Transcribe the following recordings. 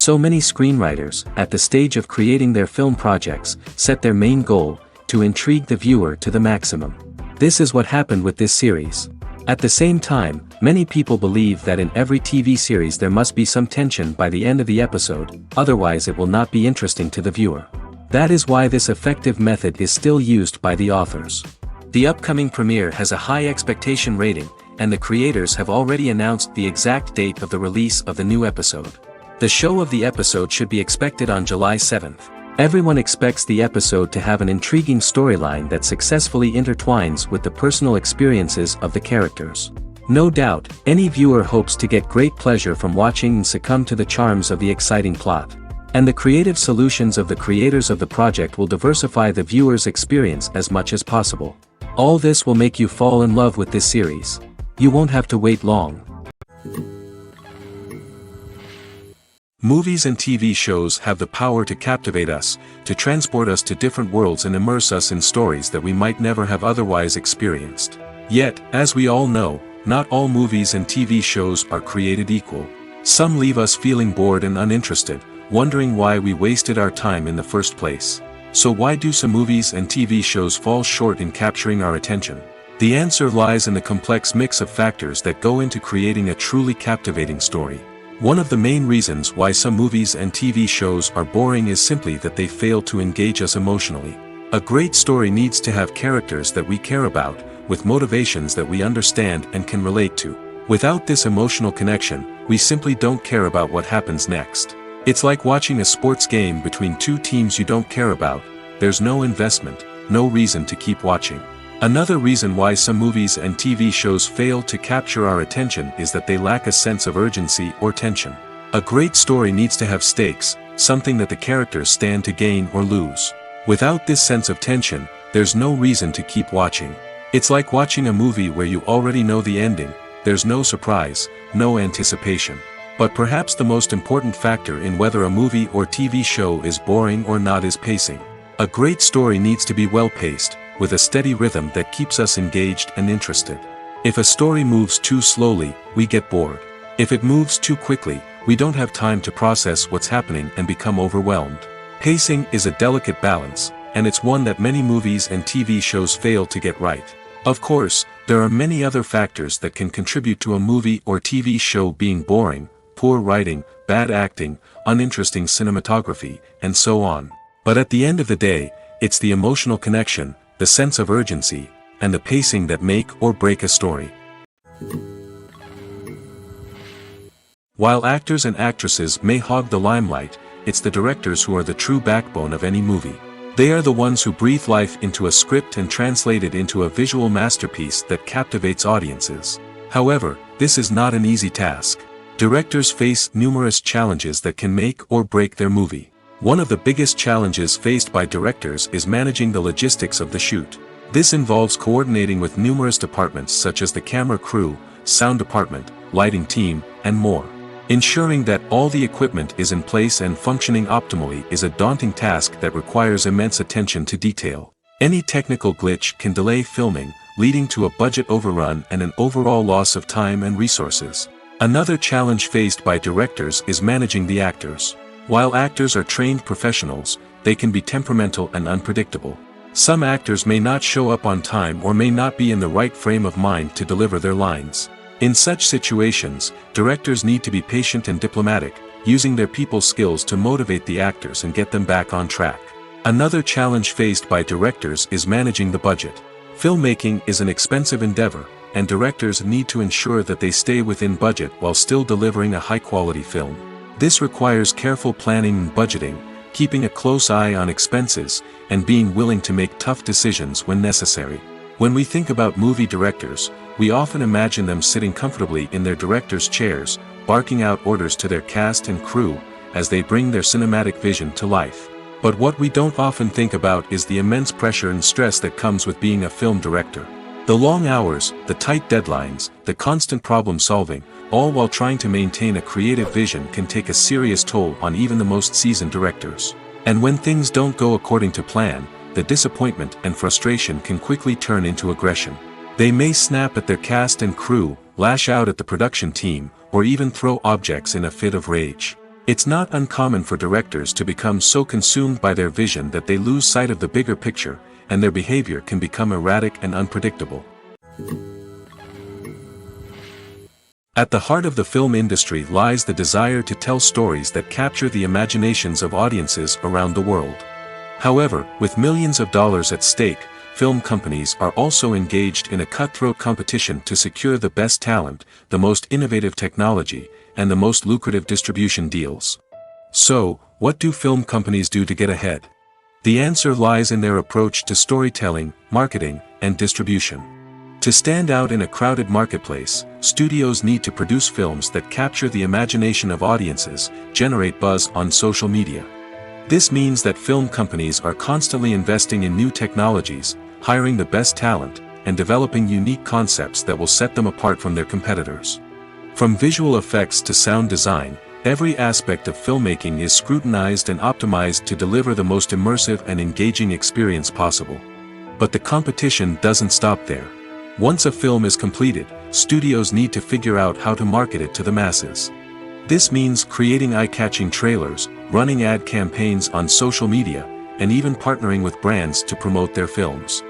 So many screenwriters, at the stage of creating their film projects, set their main goal, to intrigue the viewer to the maximum. This is what happened with this series. At the same time, many people believe that in every TV series there must be some tension by the end of the episode, otherwise it will not be interesting to the viewer. That is why this effective method is still used by the authors. The upcoming premiere has a high expectation rating, and the creators have already announced the exact date of the release of the new episode. The show of the episode should be expected on July 7th. Everyone expects the episode to have an intriguing storyline that successfully intertwines with the personal experiences of the characters. No doubt, any viewer hopes to get great pleasure from watching and succumb to the charms of the exciting plot. And the creative solutions of the creators of the project will diversify the viewer's experience as much as possible. All this will make you fall in love with this series. You won't have to wait long. Movies and TV shows have the power to captivate us, to transport us to different worlds and immerse us in stories that we might never have otherwise experienced. Yet, as we all know, not all movies and TV shows are created equal. Some leave us feeling bored and uninterested, wondering why we wasted our time in the first place. So why do some movies and TV shows fall short in capturing our attention? The answer lies in the complex mix of factors that go into creating a truly captivating story. One of the main reasons why some movies and TV shows are boring is simply that they fail to engage us emotionally. A great story needs to have characters that we care about, with motivations that we understand and can relate to. Without this emotional connection, we simply don't care about what happens next. It's like watching a sports game between two teams you don't care about. There's no investment, no reason to keep watching. Another reason why some movies and TV shows fail to capture our attention is that they lack a sense of urgency or tension. A great story needs to have stakes, something that the characters stand to gain or lose. Without this sense of tension, there's no reason to keep watching. It's like watching a movie where you already know the ending, there's no surprise, no anticipation. But perhaps the most important factor in whether a movie or TV show is boring or not is pacing. A great story needs to be well-paced, with a steady rhythm that keeps us engaged and interested. If a story moves too slowly, we get bored. If it moves too quickly, we don't have time to process what's happening and become overwhelmed. Pacing is a delicate balance, and it's one that many movies and TV shows fail to get right. Of course, there are many other factors that can contribute to a movie or TV show being boring: poor writing, bad acting, uninteresting cinematography, and so on. But at the end of the day, it's the emotional connection, the sense of urgency, and the pacing that make or break a story. While actors and actresses may hog the limelight, it's the directors who are the true backbone of any movie. They are the ones who breathe life into a script and translate it into a visual masterpiece that captivates audiences. However, this is not an easy task. Directors face numerous challenges that can make or break their movie. One of the biggest challenges faced by directors is managing the logistics of the shoot. This involves coordinating with numerous departments such as the camera crew, sound department, lighting team, and more. Ensuring that all the equipment is in place and functioning optimally is a daunting task that requires immense attention to detail. Any technical glitch can delay filming, leading to a budget overrun and an overall loss of time and resources. Another challenge faced by directors is managing the actors. While actors are trained professionals, they can be temperamental and unpredictable. Some actors may not show up on time or may not be in the right frame of mind to deliver their lines. In such situations, directors need to be patient and diplomatic, using their people skills to motivate the actors and get them back on track. Another challenge faced by directors is managing the budget. Filmmaking is an expensive endeavor, and directors need to ensure that they stay within budget while still delivering a high-quality film. This requires careful planning and budgeting, keeping a close eye on expenses, and being willing to make tough decisions when necessary. When we think about movie directors, we often imagine them sitting comfortably in their director's chairs, barking out orders to their cast and crew, as they bring their cinematic vision to life. But what we don't often think about is the immense pressure and stress that comes with being a film director. The long hours, the tight deadlines, the constant problem solving, all while trying to maintain a creative vision can take a serious toll on even the most seasoned directors. And when things don't go according to plan, the disappointment and frustration can quickly turn into aggression. They may snap at their cast and crew, lash out at the production team, or even throw objects in a fit of rage. It's not uncommon for directors to become so consumed by their vision that they lose sight of the bigger picture, and their behavior can become erratic and unpredictable. At the heart of the film industry lies the desire to tell stories that capture the imaginations of audiences around the world. However, with millions of dollars at stake, film companies are also engaged in a cutthroat competition to secure the best talent, the most innovative technology, and the most lucrative distribution deals. So, what do film companies do to get ahead? The answer lies in their approach to storytelling, marketing, and distribution. To stand out in a crowded marketplace, studios need to produce films that capture the imagination of audiences, generate buzz on social media. This means that film companies are constantly investing in new technologies, hiring the best talent, and developing unique concepts that will set them apart from their competitors. From visual effects to sound design, every aspect of filmmaking is scrutinized and optimized to deliver the most immersive and engaging experience possible. But the competition doesn't stop there. Once a film is completed, studios need to figure out how to market it to the masses. This means creating eye-catching trailers, running ad campaigns on social media, and even partnering with brands to promote their films.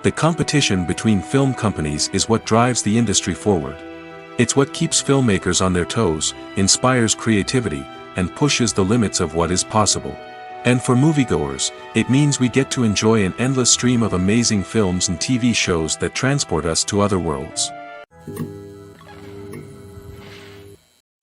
The competition between film companies is what drives the industry forward. It's what keeps filmmakers on their toes, inspires creativity, and pushes the limits of what is possible. And for moviegoers, it means we get to enjoy an endless stream of amazing films and TV shows that transport us to other worlds.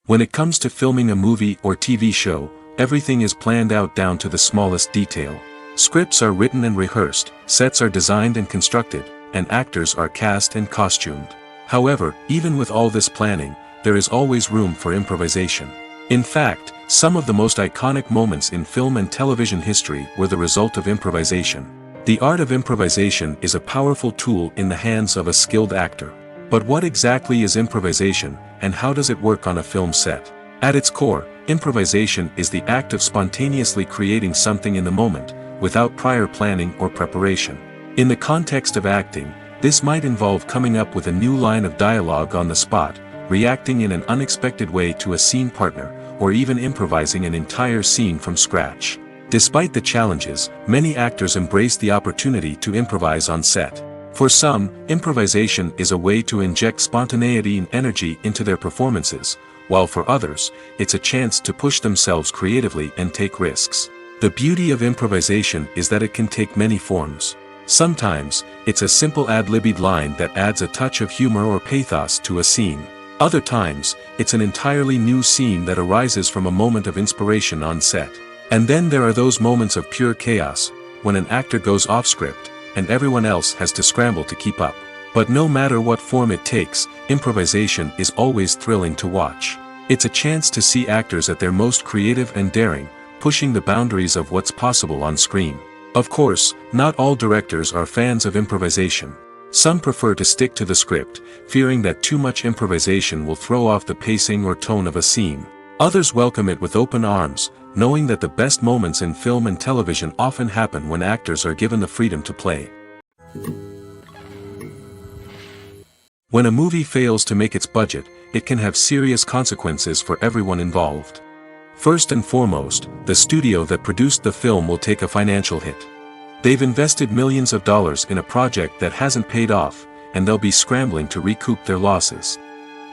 When it comes to filming a movie or TV show, everything is planned out down to the smallest detail. Scripts are written and rehearsed, sets are designed and constructed, and actors are cast and costumed. However, even with all this planning, there is always room for improvisation. In fact, some of the most iconic moments in film and television history were the result of improvisation. The art of improvisation is a powerful tool in the hands of a skilled actor. But what exactly is improvisation, and how does it work on a film set? At its core, improvisation is the act of spontaneously creating something in the moment, without prior planning or preparation. In the context of acting, this might involve coming up with a new line of dialogue on the spot, reacting in an unexpected way to a scene partner, or even improvising an entire scene from scratch. Despite the challenges, many actors embrace the opportunity to improvise on set. For some, improvisation is a way to inject spontaneity and energy into their performances, while for others, it's a chance to push themselves creatively and take risks. The beauty of improvisation is that it can take many forms. Sometimes, it's a simple ad-libbed line that adds a touch of humor or pathos to a scene. Other times, it's an entirely new scene that arises from a moment of inspiration on set. And then there are those moments of pure chaos, when an actor goes off script, and everyone else has to scramble to keep up. But no matter what form it takes, improvisation is always thrilling to watch. It's a chance to see actors at their most creative and daring, pushing the boundaries of what's possible on screen. Of course, not all directors are fans of improvisation. Some prefer to stick to the script, fearing that too much improvisation will throw off the pacing or tone of a scene. Others welcome it with open arms, knowing that the best moments in film and television often happen when actors are given the freedom to play. When a movie fails to make its budget, it can have serious consequences for everyone involved. First and foremost, the studio that produced the film will take a financial hit. They've invested millions of dollars in a project that hasn't paid off, and they'll be scrambling to recoup their losses.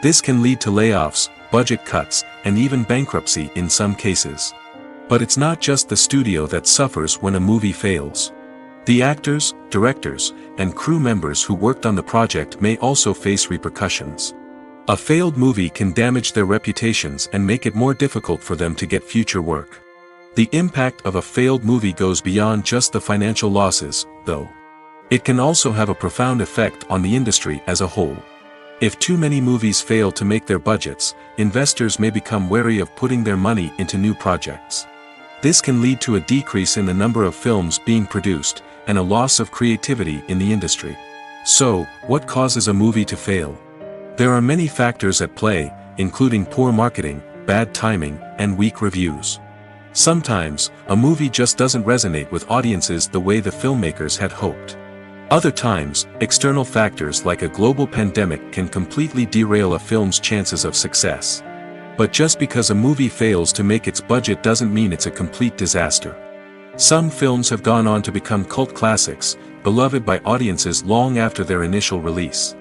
This can lead to layoffs, budget cuts, and even bankruptcy in some cases. But it's not just the studio that suffers when a movie fails. The actors, directors, and crew members who worked on the project may also face repercussions. A failed movie can damage their reputations and make it more difficult for them to get future work. The impact of a failed movie goes beyond just the financial losses, though. It can also have a profound effect on the industry as a whole. If too many movies fail to make their budgets, investors may become wary of putting their money into new projects. This can lead to a decrease in the number of films being produced, and a loss of creativity in the industry. So, what causes a movie to fail? There are many factors at play, including poor marketing, bad timing, and weak reviews. Sometimes, a movie just doesn't resonate with audiences the way the filmmakers had hoped. Other times, external factors like a global pandemic can completely derail a film's chances of success. But just because a movie fails to make its budget doesn't mean it's a complete disaster. Some films have gone on to become cult classics, beloved by audiences long after their initial release.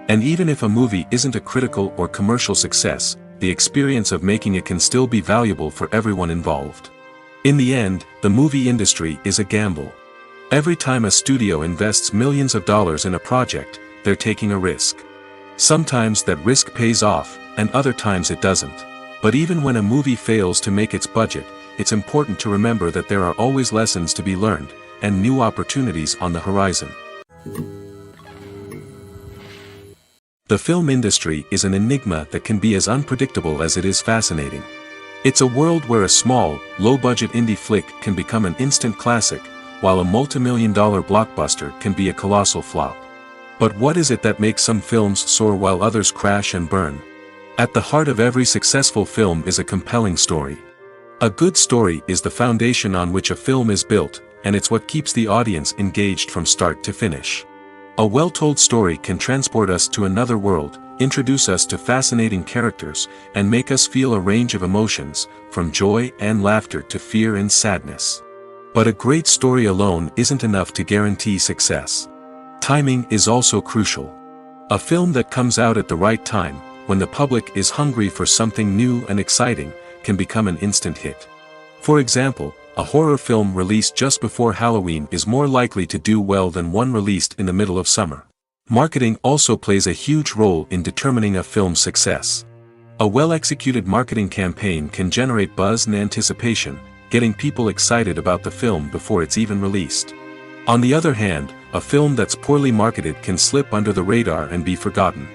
And even if a movie isn't a critical or commercial success, the experience of making it can still be valuable for everyone involved. In the end, the movie industry is a gamble. Every time a studio invests millions of dollars in a project, they're taking a risk. Sometimes that risk pays off, and other times it doesn't. But even when a movie fails to make its budget, it's important to remember that there are always lessons to be learned, and new opportunities on the horizon. The film industry is an enigma that can be as unpredictable as it is fascinating. It's a world where a small, low-budget indie flick can become an instant classic, while a multi-million-dollar blockbuster can be a colossal flop. But what is it that makes some films soar while others crash and burn? At the heart of every successful film is a compelling story. A good story is the foundation on which a film is built, and it's what keeps the audience engaged from start to finish. A well-told story can transport us to another world, introduce us to fascinating characters, and make us feel a range of emotions, from joy and laughter to fear and sadness. But a great story alone isn't enough to guarantee success. Timing is also crucial. A film that comes out at the right time, when the public is hungry for something new and exciting, can become an instant hit. For example, a horror film released just before Halloween is more likely to do well than one released in the middle of summer. Marketing also plays a huge role in determining a film's success. A well-executed marketing campaign can generate buzz and anticipation, getting people excited about the film before it's even released. On the other hand, a film that's poorly marketed can slip under the radar and be forgotten.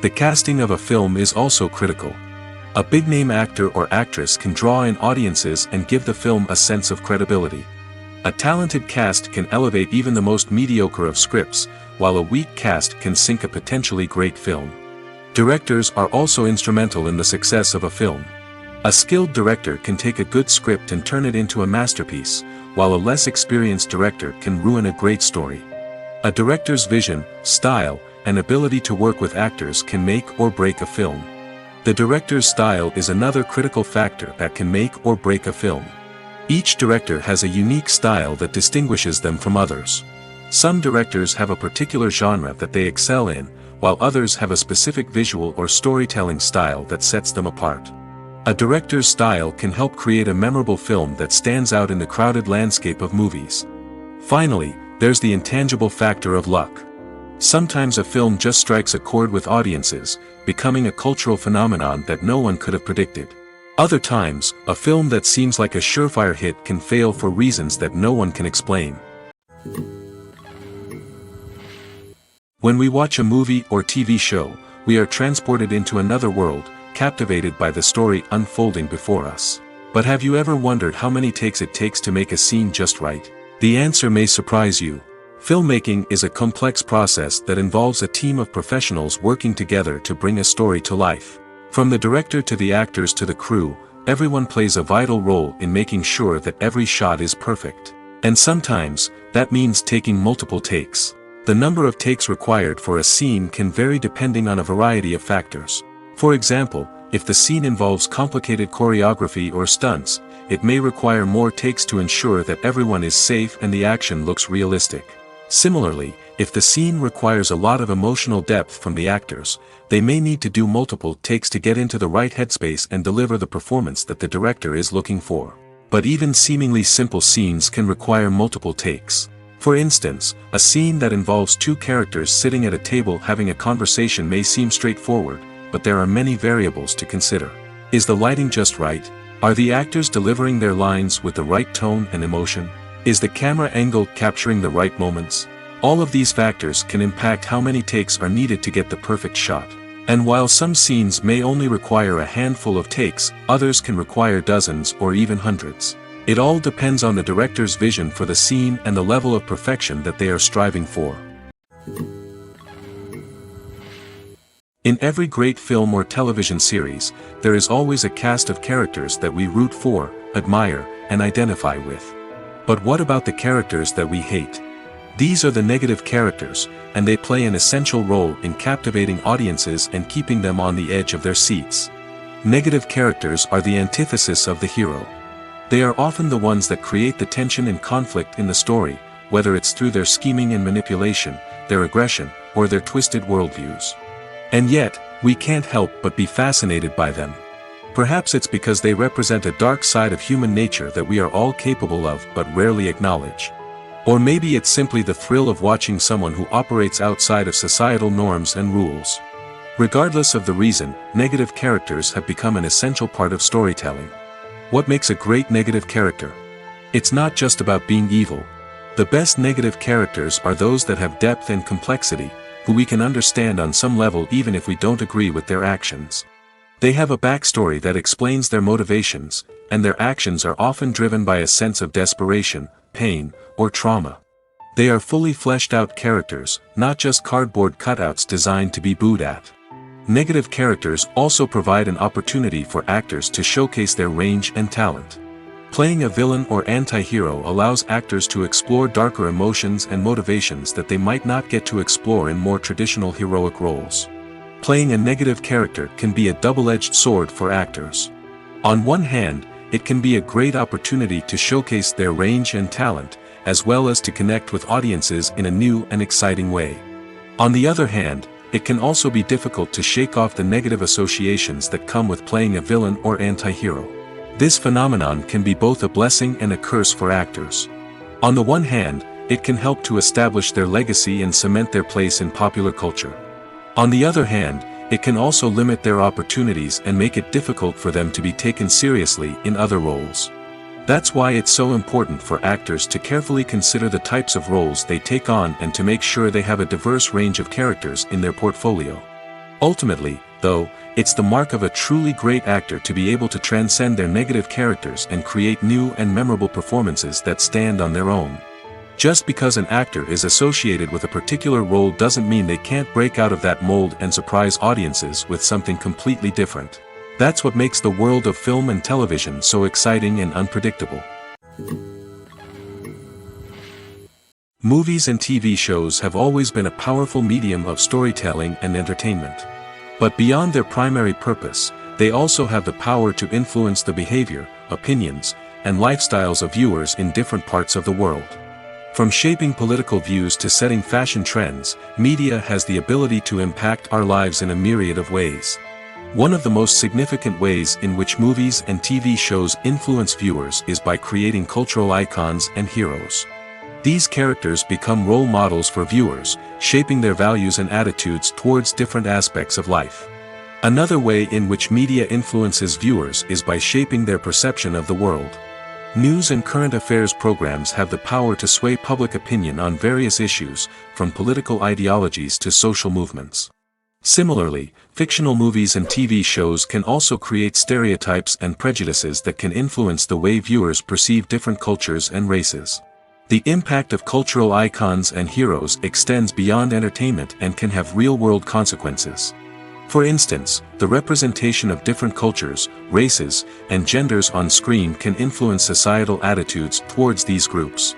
The casting of a film is also critical. A big-name actor or actress can draw in audiences and give the film a sense of credibility. A talented cast can elevate even the most mediocre of scripts, while a weak cast can sink a potentially great film. Directors are also instrumental in the success of a film. A skilled director can take a good script and turn it into a masterpiece, while a less experienced director can ruin a great story. A director's vision, style, and ability to work with actors can make or break a film. The director's style is another critical factor that can make or break a film. Each director has a unique style that distinguishes them from others. Some directors have a particular genre that they excel in, while others have a specific visual or storytelling style that sets them apart. A director's style can help create a memorable film that stands out in the crowded landscape of movies. Finally, there's the intangible factor of luck. Sometimes a film just strikes a chord with audiences, becoming a cultural phenomenon that no one could have predicted. Other times, a film that seems like a surefire hit can fail for reasons that no one can explain. When we watch a movie or TV show, we are transported into another world, captivated by the story unfolding before us. But have you ever wondered how many takes it takes to make a scene just right? The answer may surprise you. Filmmaking is a complex process that involves a team of professionals working together to bring a story to life. From the director to the actors to the crew, everyone plays a vital role in making sure that every shot is perfect. And sometimes, that means taking multiple takes. The number of takes required for a scene can vary depending on a variety of factors. For example, if the scene involves complicated choreography or stunts, it may require more takes to ensure that everyone is safe and the action looks realistic. Similarly, if the scene requires a lot of emotional depth from the actors, they may need to do multiple takes to get into the right headspace and deliver the performance that the director is looking for. But even seemingly simple scenes can require multiple takes. For instance, a scene that involves two characters sitting at a table having a conversation may seem straightforward, but there are many variables to consider. Is the lighting just right? Are the actors delivering their lines with the right tone and emotion? Is the camera angle capturing the right moments? All of these factors can impact how many takes are needed to get the perfect shot. And while some scenes may only require a handful of takes, others can require dozens or even hundreds. It all depends on the director's vision for the scene and the level of perfection that they are striving for. In every great film or television series, there is always a cast of characters that we root for, admire, and identify with. But what about the characters that we hate? These are the negative characters, and they play an essential role in captivating audiences and keeping them on the edge of their seats. Negative characters are the antithesis of the hero. They are often the ones that create the tension and conflict in the story, whether it's through their scheming and manipulation, their aggression, or their twisted worldviews. And yet, we can't help but be fascinated by them. Perhaps it's because they represent a dark side of human nature that we are all capable of but rarely acknowledge. Or maybe it's simply the thrill of watching someone who operates outside of societal norms and rules. Regardless of the reason, negative characters have become an essential part of storytelling. What makes a great negative character? It's not just about being evil. The best negative characters are those that have depth and complexity, who we can understand on some level even if we don't agree with their actions. They have a backstory that explains their motivations, and their actions are often driven by a sense of desperation, pain, or trauma. They are fully fleshed out characters, not just cardboard cutouts designed to be booed at. Negative characters also provide an opportunity for actors to showcase their range and talent. Playing a villain or anti-hero allows actors to explore darker emotions and motivations that they might not get to explore in more traditional heroic roles. Playing a negative character can be a double-edged sword for actors. On one hand, it can be a great opportunity to showcase their range and talent, as well as to connect with audiences in a new and exciting way. On the other hand, it can also be difficult to shake off the negative associations that come with playing a villain or anti-hero. This phenomenon can be both a blessing and a curse for actors. On the one hand, it can help to establish their legacy and cement their place in popular culture. On the other hand, it can also limit their opportunities and make it difficult for them to be taken seriously in other roles. That's why it's so important for actors to carefully consider the types of roles they take on and to make sure they have a diverse range of characters in their portfolio. Ultimately, though, it's the mark of a truly great actor to be able to transcend their negative characters and create new and memorable performances that stand on their own. Just because an actor is associated with a particular role doesn't mean they can't break out of that mold and surprise audiences with something completely different. That's what makes the world of film and television so exciting and unpredictable. Movies and TV shows have always been a powerful medium of storytelling and entertainment. But beyond their primary purpose, they also have the power to influence the behavior, opinions, and lifestyles of viewers in different parts of the world. From shaping political views to setting fashion trends, media has the ability to impact our lives in a myriad of ways. One of the most significant ways in which movies and TV shows influence viewers is by creating cultural icons and heroes. These characters become role models for viewers, shaping their values and attitudes towards different aspects of life. Another way in which media influences viewers is by shaping their perception of the world. News and current affairs programs have the power to sway public opinion on various issues, from political ideologies to social movements. Similarly, fictional movies and TV shows can also create stereotypes and prejudices that can influence the way viewers perceive different cultures and races. The impact of cultural icons and heroes extends beyond entertainment and can have real-world consequences. For instance, the representation of different cultures, races, and genders on screen can influence societal attitudes towards these groups.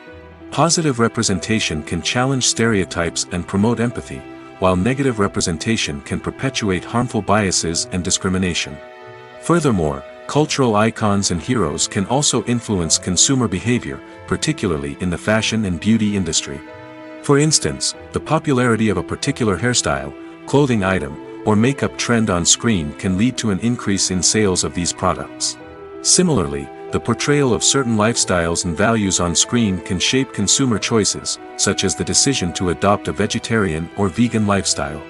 Positive representation can challenge stereotypes and promote empathy, while negative representation can perpetuate harmful biases and discrimination. Furthermore, cultural icons and heroes can also influence consumer behavior, particularly in the fashion and beauty industry. For instance, the popularity of a particular hairstyle, clothing item, or makeup trend on screen can lead to an increase in sales of these products. Similarly, the portrayal of certain lifestyles and values on screen can shape consumer choices, such as the decision to adopt a vegetarian or vegan lifestyle.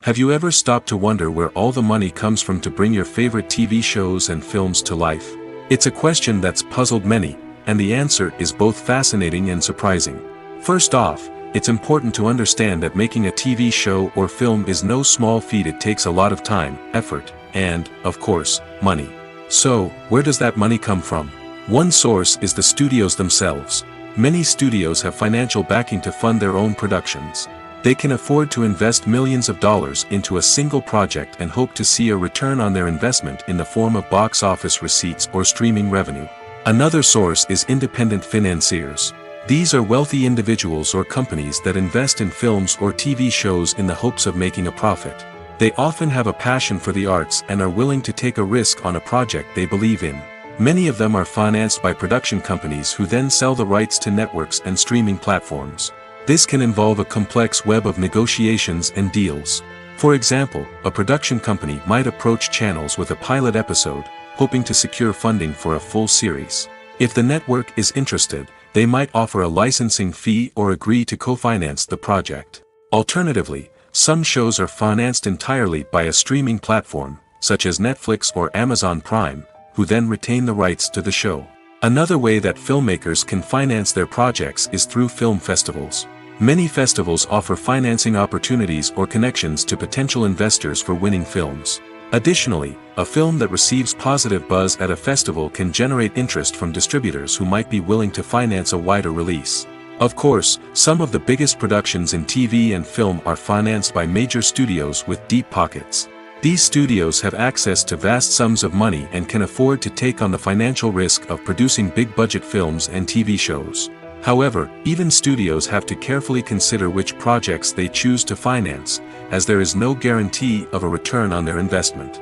Have you ever stopped to wonder where all the money comes from to bring your favorite TV shows and films to life? It's a question that's puzzled many, and the answer is both fascinating and surprising. First off, it's important to understand that making a TV show or film is no small feat. It takes a lot of time, effort, and, of course, money. So, where does that money come from? One source is the studios themselves. Many studios have financial backing to fund their own productions. They can afford to invest millions of dollars into a single project and hope to see a return on their investment in the form of box office receipts or streaming revenue. Another source is independent financiers. These are wealthy individuals or companies that invest in films or TV shows in the hopes of making a profit. They often have a passion for the arts and are willing to take a risk on a project they believe in. Many of them are financed by production companies who then sell the rights to networks and streaming platforms. This can involve a complex web of negotiations and deals. For example, a production company might approach channels with a pilot episode, hoping to secure funding for a full series. If the network is interested, they might offer a licensing fee or agree to co-finance the project. Alternatively, some shows are financed entirely by a streaming platform, such as Netflix or Amazon Prime, who then retain the rights to the show. Another way that filmmakers can finance their projects is through film festivals. Many festivals offer financing opportunities or connections to potential investors for winning films. Additionally, a film that receives positive buzz at a festival can generate interest from distributors who might be willing to finance a wider release. Of course, some of the biggest productions in TV and film are financed by major studios with deep pockets. These studios have access to vast sums of money and can afford to take on the financial risk of producing big-budget films and TV shows. However, even studios have to carefully consider which projects they choose to finance, as there is no guarantee of a return on their investment.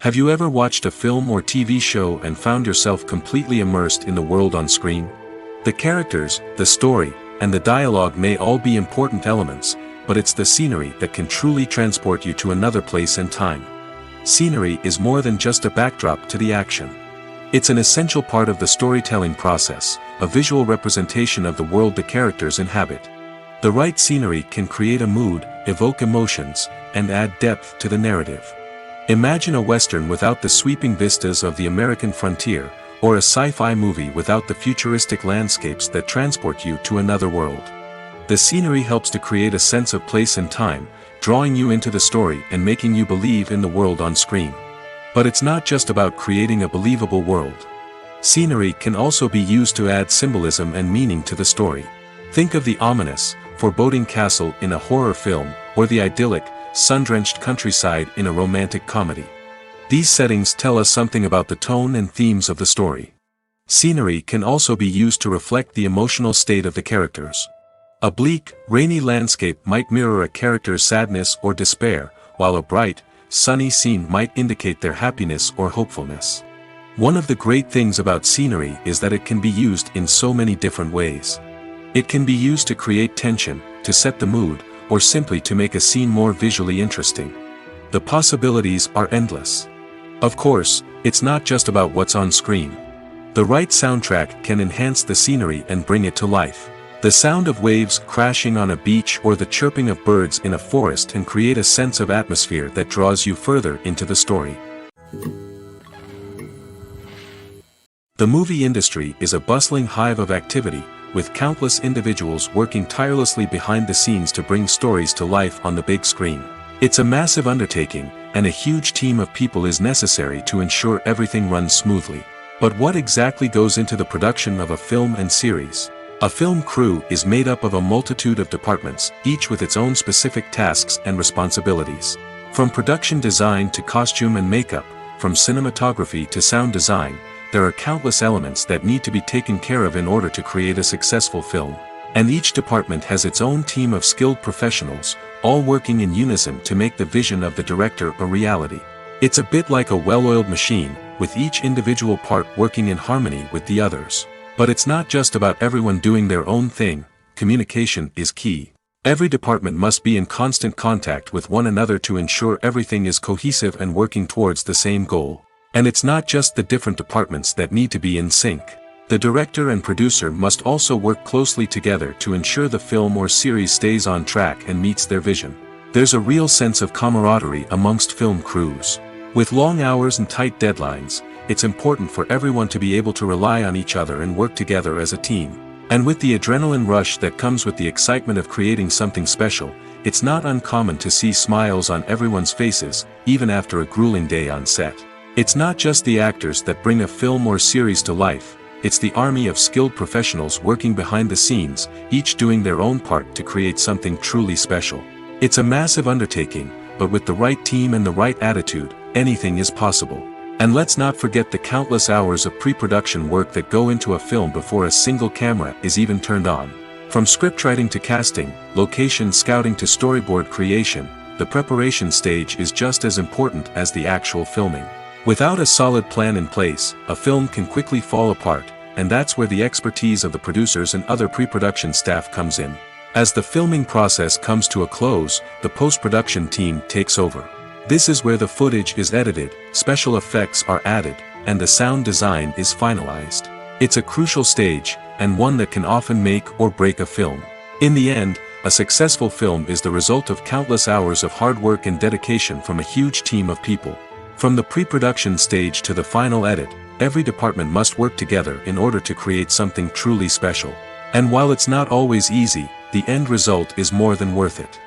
Have you ever watched a film or TV show and found yourself completely immersed in the world on screen? The characters, the story, and the dialogue may all be important elements, but it's the scenery that can truly transport you to another place and time. Scenery is more than just a backdrop to the action. It's an essential part of the storytelling process, a visual representation of the world the characters inhabit. The right scenery can create a mood, evoke emotions, and add depth to the narrative. Imagine a Western without the sweeping vistas of the American frontier, or a sci-fi movie without the futuristic landscapes that transport you to another world. The scenery helps to create a sense of place and time, drawing you into the story and making you believe in the world on screen. But it's not just about creating a believable world. Scenery can also be used to add symbolism and meaning to the story. Think of the ominous, foreboding castle in a horror film, or the idyllic, sun-drenched countryside in a romantic comedy. These settings tell us something about the tone and themes of the story. Scenery can also be used to reflect the emotional state of the characters. A bleak, rainy landscape might mirror a character's sadness or despair, while a bright, sunny scene might indicate their happiness or hopefulness. One of the great things about scenery is that it can be used in so many different ways. It can be used to create tension, to set the mood, or simply to make a scene more visually interesting. The possibilities are endless. Of course, it's not just about what's on screen. The right soundtrack can enhance the scenery and bring it to life. The sound of waves crashing on a beach or the chirping of birds in a forest can create a sense of atmosphere that draws you further into the story. The movie industry is a bustling hive of activity, with countless individuals working tirelessly behind the scenes to bring stories to life on the big screen. It's a massive undertaking, and a huge team of people is necessary to ensure everything runs smoothly. But what exactly goes into the production of a film and series? A film crew is made up of a multitude of departments, each with its own specific tasks and responsibilities. From production design to costume and makeup, from cinematography to sound design, there are countless elements that need to be taken care of in order to create a successful film. And each department has its own team of skilled professionals, all working in unison to make the vision of the director a reality. It's a bit like a well-oiled machine, with each individual part working in harmony with the others. But it's not just about everyone doing their own thing. Communication is key. Every department must be in constant contact with one another to ensure everything is cohesive and working towards the same goal. And it's not just the different departments that need to be in sync. The director and producer must also work closely together to ensure the film or series stays on track and meets their vision. There's a real sense of camaraderie amongst film crews. With long hours and tight deadlines, it's important for everyone to be able to rely on each other and work together as a team. And with the adrenaline rush that comes with the excitement of creating something special, it's not uncommon to see smiles on everyone's faces, even after a grueling day on set. It's not just the actors that bring a film or series to life, it's the army of skilled professionals working behind the scenes, each doing their own part to create something truly special. It's a massive undertaking, but with the right team and the right attitude, anything is possible. And let's not forget the countless hours of pre-production work that go into a film before a single camera is even turned on. From scriptwriting to casting, location scouting to storyboard creation, the preparation stage is just as important as the actual filming. Without a solid plan in place, a film can quickly fall apart, and that's where the expertise of the producers and other pre-production staff comes in. As the filming process comes to a close, the post-production team takes over. This is where the footage is edited, special effects are added, and the sound design is finalized. It's a crucial stage, and one that can often make or break a film. In the end, a successful film is the result of countless hours of hard work and dedication from a huge team of people. From the pre-production stage to the final edit, every department must work together in order to create something truly special. And while it's not always easy, the end result is more than worth it.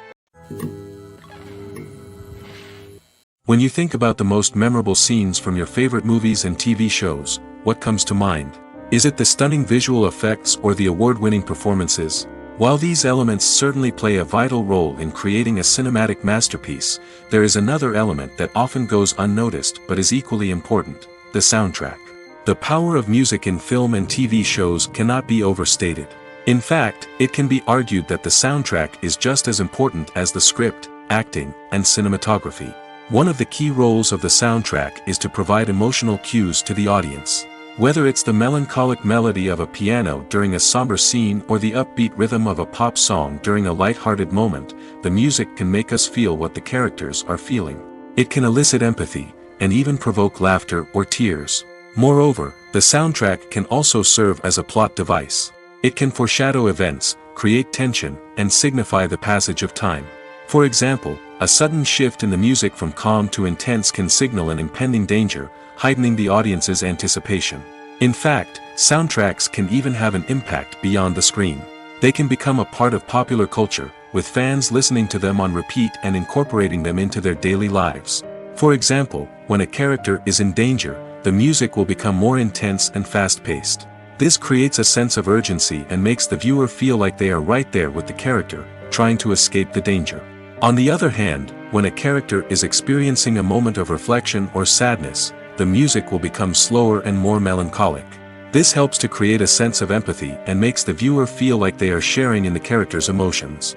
When you think about the most memorable scenes from your favorite movies and TV shows, what comes to mind? Is it the stunning visual effects or the award-winning performances? While these elements certainly play a vital role in creating a cinematic masterpiece, there is another element that often goes unnoticed but is equally important: the soundtrack. The power of music in film and TV shows cannot be overstated. In fact, it can be argued that the soundtrack is just as important as the script, acting, and cinematography. One of the key roles of the soundtrack is to provide emotional cues to the audience. Whether it's the melancholic melody of a piano during a somber scene or the upbeat rhythm of a pop song during a light-hearted moment, the music can make us feel what the characters are feeling. It can elicit empathy, and even provoke laughter or tears. Moreover, the soundtrack can also serve as a plot device. It can foreshadow events, create tension, and signify the passage of time. For example, a sudden shift in the music from calm to intense can signal an impending danger, heightening the audience's anticipation. In fact, soundtracks can even have an impact beyond the screen. They can become a part of popular culture, with fans listening to them on repeat and incorporating them into their daily lives. For example, when a character is in danger, the music will become more intense and fast-paced. This creates a sense of urgency and makes the viewer feel like they are right there with the character, trying to escape the danger. On the other hand, when a character is experiencing a moment of reflection or sadness, the music will become slower and more melancholic. This helps to create a sense of empathy and makes the viewer feel like they are sharing in the character's emotions.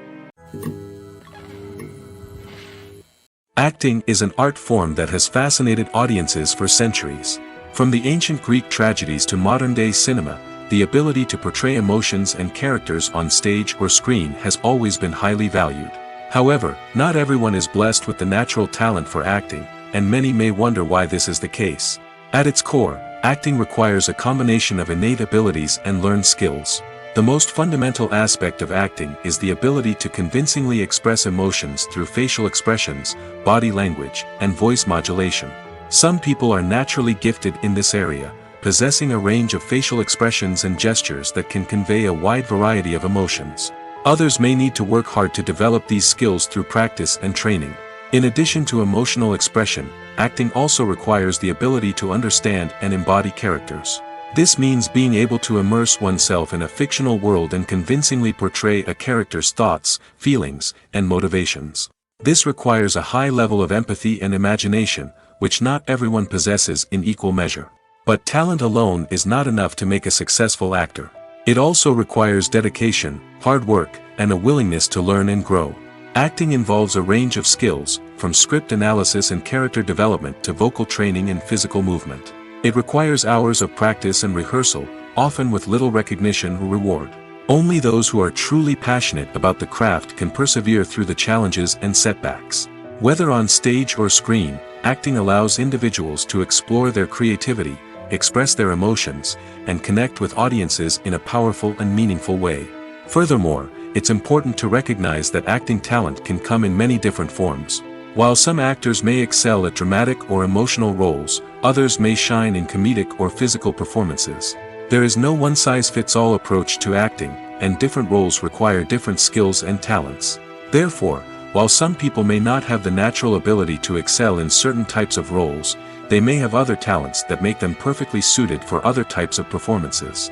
Acting is an art form that has fascinated audiences for centuries. From the ancient Greek tragedies to modern-day cinema, the ability to portray emotions and characters on stage or screen has always been highly valued. However, not everyone is blessed with the natural talent for acting, and many may wonder why this is the case. At its core, acting requires a combination of innate abilities and learned skills. The most fundamental aspect of acting is the ability to convincingly express emotions through facial expressions, body language, and voice modulation. Some people are naturally gifted in this area, possessing a range of facial expressions and gestures that can convey a wide variety of emotions. Others may need to work hard to develop these skills through practice and training. In addition to emotional expression, acting also requires the ability to understand and embody characters. This means being able to immerse oneself in a fictional world and convincingly portray a character's thoughts, feelings, and motivations. This requires a high level of empathy and imagination, which not everyone possesses in equal measure. But talent alone is not enough to make a successful actor. It also requires dedication, hard work, and a willingness to learn and grow. Acting involves a range of skills, from script analysis and character development to vocal training and physical movement. It requires hours of practice and rehearsal, often with little recognition or reward. Only those who are truly passionate about the craft can persevere through the challenges and setbacks. Whether on stage or screen, acting allows individuals to explore their creativity, express their emotions, and connect with audiences in a powerful and meaningful way. Furthermore, it's important to recognize that acting talent can come in many different forms. While some actors may excel at dramatic or emotional roles, others may shine in comedic or physical performances. There is no one-size-fits-all approach to acting, and different roles require different skills and talents. Therefore, while some people may not have the natural ability to excel in certain types of roles, they may have other talents that make them perfectly suited for other types of performances.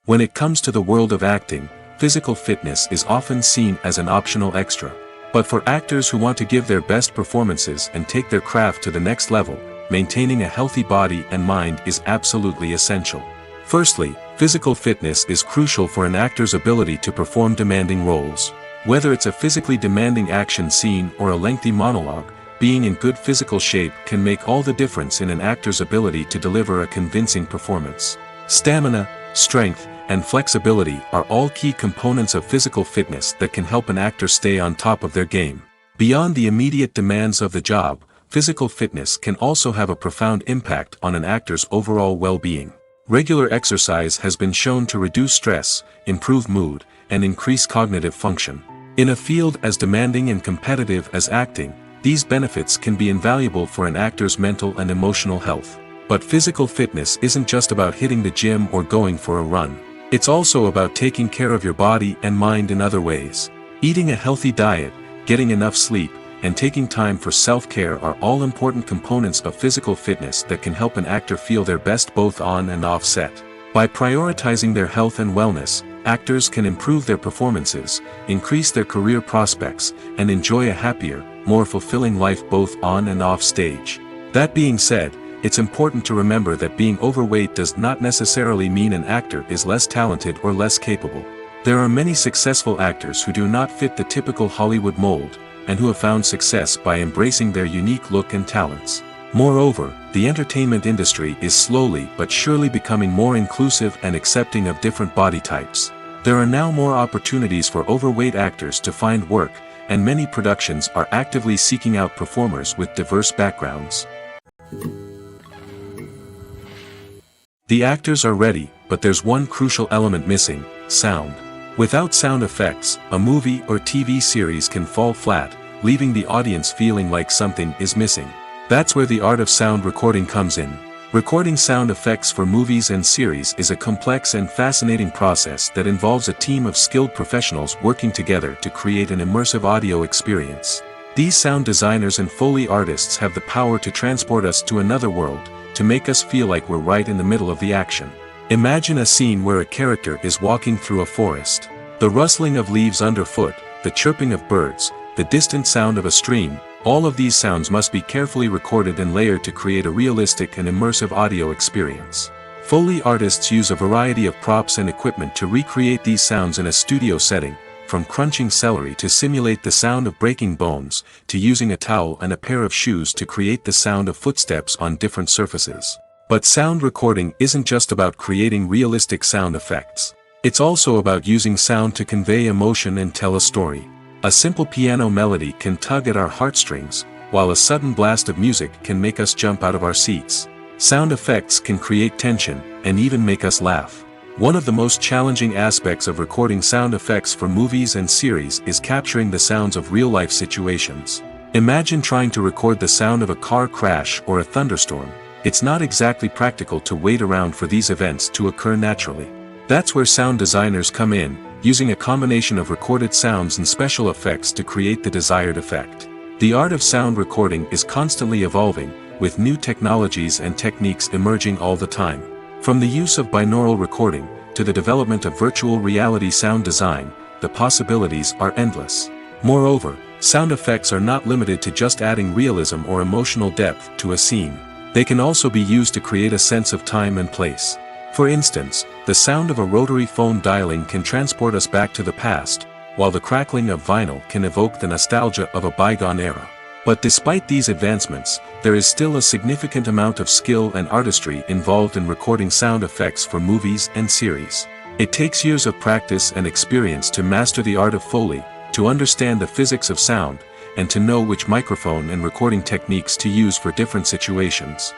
When it comes to the world of acting, physical fitness is often seen as an optional extra. But for actors who want to give their best performances and take their craft to the next level, maintaining a healthy body and mind is absolutely essential. Firstly, physical fitness is crucial for an actor's ability to perform demanding roles. Whether it's a physically demanding action scene or a lengthy monologue, being in good physical shape can make all the difference in an actor's ability to deliver a convincing performance. Stamina, strength, and flexibility are all key components of physical fitness that can help an actor stay on top of their game. Beyond the immediate demands of the job, physical fitness can also have a profound impact on an actor's overall well-being. Regular exercise has been shown to reduce stress, improve mood, and increase cognitive function. In a field as demanding and competitive as acting, these benefits can be invaluable for an actor's mental and emotional health. But physical fitness isn't just about hitting the gym or going for a run. It's also about taking care of your body and mind in other ways. Eating a healthy diet, getting enough sleep, and taking time for self-care are all important components of physical fitness that can help an actor feel their best both on and off set. By prioritizing their health and wellness, actors can improve their performances, increase their career prospects, and enjoy a happier, more fulfilling life both on and off stage. That being said, it's important to remember that being overweight does not necessarily mean an actor is less talented or less capable. There are many successful actors who do not fit the typical Hollywood mold, and who have found success by embracing their unique look and talents. Moreover, the entertainment industry is slowly but surely becoming more inclusive and accepting of different body types. There are now more opportunities for overweight actors to find work, and many productions are actively seeking out performers with diverse backgrounds. The actors are ready, but there's one crucial element missing: sound. Without sound effects, a movie or TV series can fall flat, leaving the audience feeling like something is missing. That's where the art of sound recording comes in. Recording sound effects for movies and series is a complex and fascinating process that involves a team of skilled professionals working together to create an immersive audio experience. These sound designers and Foley artists have the power to transport us to another world, to make us feel like we're right in the middle of the action. Imagine a scene where a character is walking through a forest. The rustling of leaves underfoot, the chirping of birds, the distant sound of a stream, all of these sounds must be carefully recorded and layered to create a realistic and immersive audio experience. Foley artists use a variety of props and equipment to recreate these sounds in a studio setting, from crunching celery to simulate the sound of breaking bones, to using a towel and a pair of shoes to create the sound of footsteps on different surfaces. But sound recording isn't just about creating realistic sound effects. It's also about using sound to convey emotion and tell a story. A simple piano melody can tug at our heartstrings, while a sudden blast of music can make us jump out of our seats. Sound effects can create tension, and even make us laugh. One of the most challenging aspects of recording sound effects for movies and series is capturing the sounds of real-life situations. Imagine trying to record the sound of a car crash or a thunderstorm. It's not exactly practical to wait around for these events to occur naturally. That's where sound designers come in, using a combination of recorded sounds and special effects to create the desired effect. The art of sound recording is constantly evolving, with new technologies and techniques emerging all the time. From the use of binaural recording, to the development of virtual reality sound design, the possibilities are endless. Moreover, sound effects are not limited to just adding realism or emotional depth to a scene. They can also be used to create a sense of time and place. For instance, the sound of a rotary phone dialing can transport us back to the past, while the crackling of vinyl can evoke the nostalgia of a bygone era. But despite these advancements, there is still a significant amount of skill and artistry involved in recording sound effects for movies and series. It takes years of practice and experience to master the art of Foley, to understand the physics of sound, and to know which microphone and recording techniques to use for different situations.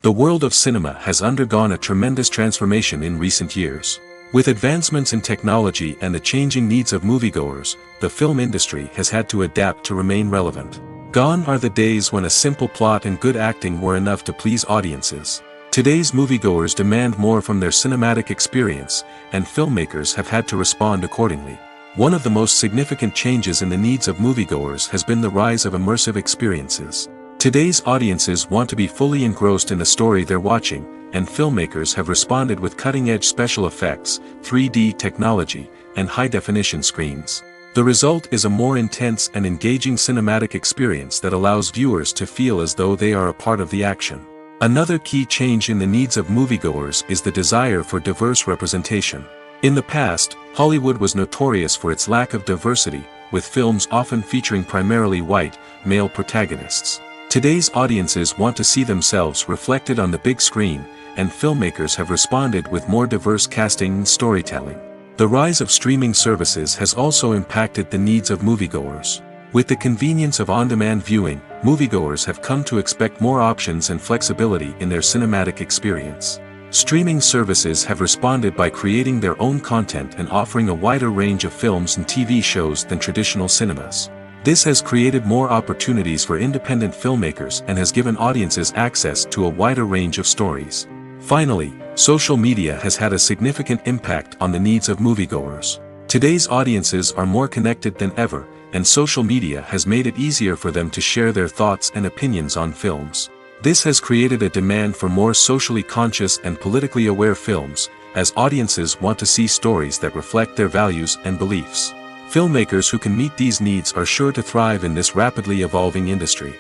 The world of cinema has undergone a tremendous transformation in recent years. With advancements in technology and the changing needs of moviegoers, the film industry has had to adapt to remain relevant. Gone are the days when a simple plot and good acting were enough to please audiences. Today's moviegoers demand more from their cinematic experience, and filmmakers have had to respond accordingly. One of the most significant changes in the needs of moviegoers has been the rise of immersive experiences. Today's audiences want to be fully engrossed in the story they're watching, and filmmakers have responded with cutting-edge special effects, 3D technology, and high-definition screens. The result is a more intense and engaging cinematic experience that allows viewers to feel as though they are a part of the action. Another key change in the needs of moviegoers is the desire for diverse representation. In the past, Hollywood was notorious for its lack of diversity, with films often featuring primarily white, male protagonists. Today's audiences want to see themselves reflected on the big screen, and filmmakers have responded with more diverse casting and storytelling. The rise of streaming services has also impacted the needs of moviegoers. With the convenience of on-demand viewing, moviegoers have come to expect more options and flexibility in their cinematic experience. Streaming services have responded by creating their own content and offering a wider range of films and TV shows than traditional cinemas. This has created more opportunities for independent filmmakers and has given audiences access to a wider range of stories. Finally, social media has had a significant impact on the needs of moviegoers. Today's audiences are more connected than ever, and social media has made it easier for them to share their thoughts and opinions on films. This has created a demand for more socially conscious and politically aware films, as audiences want to see stories that reflect their values and beliefs. Filmmakers who can meet these needs are sure to thrive in this rapidly evolving industry.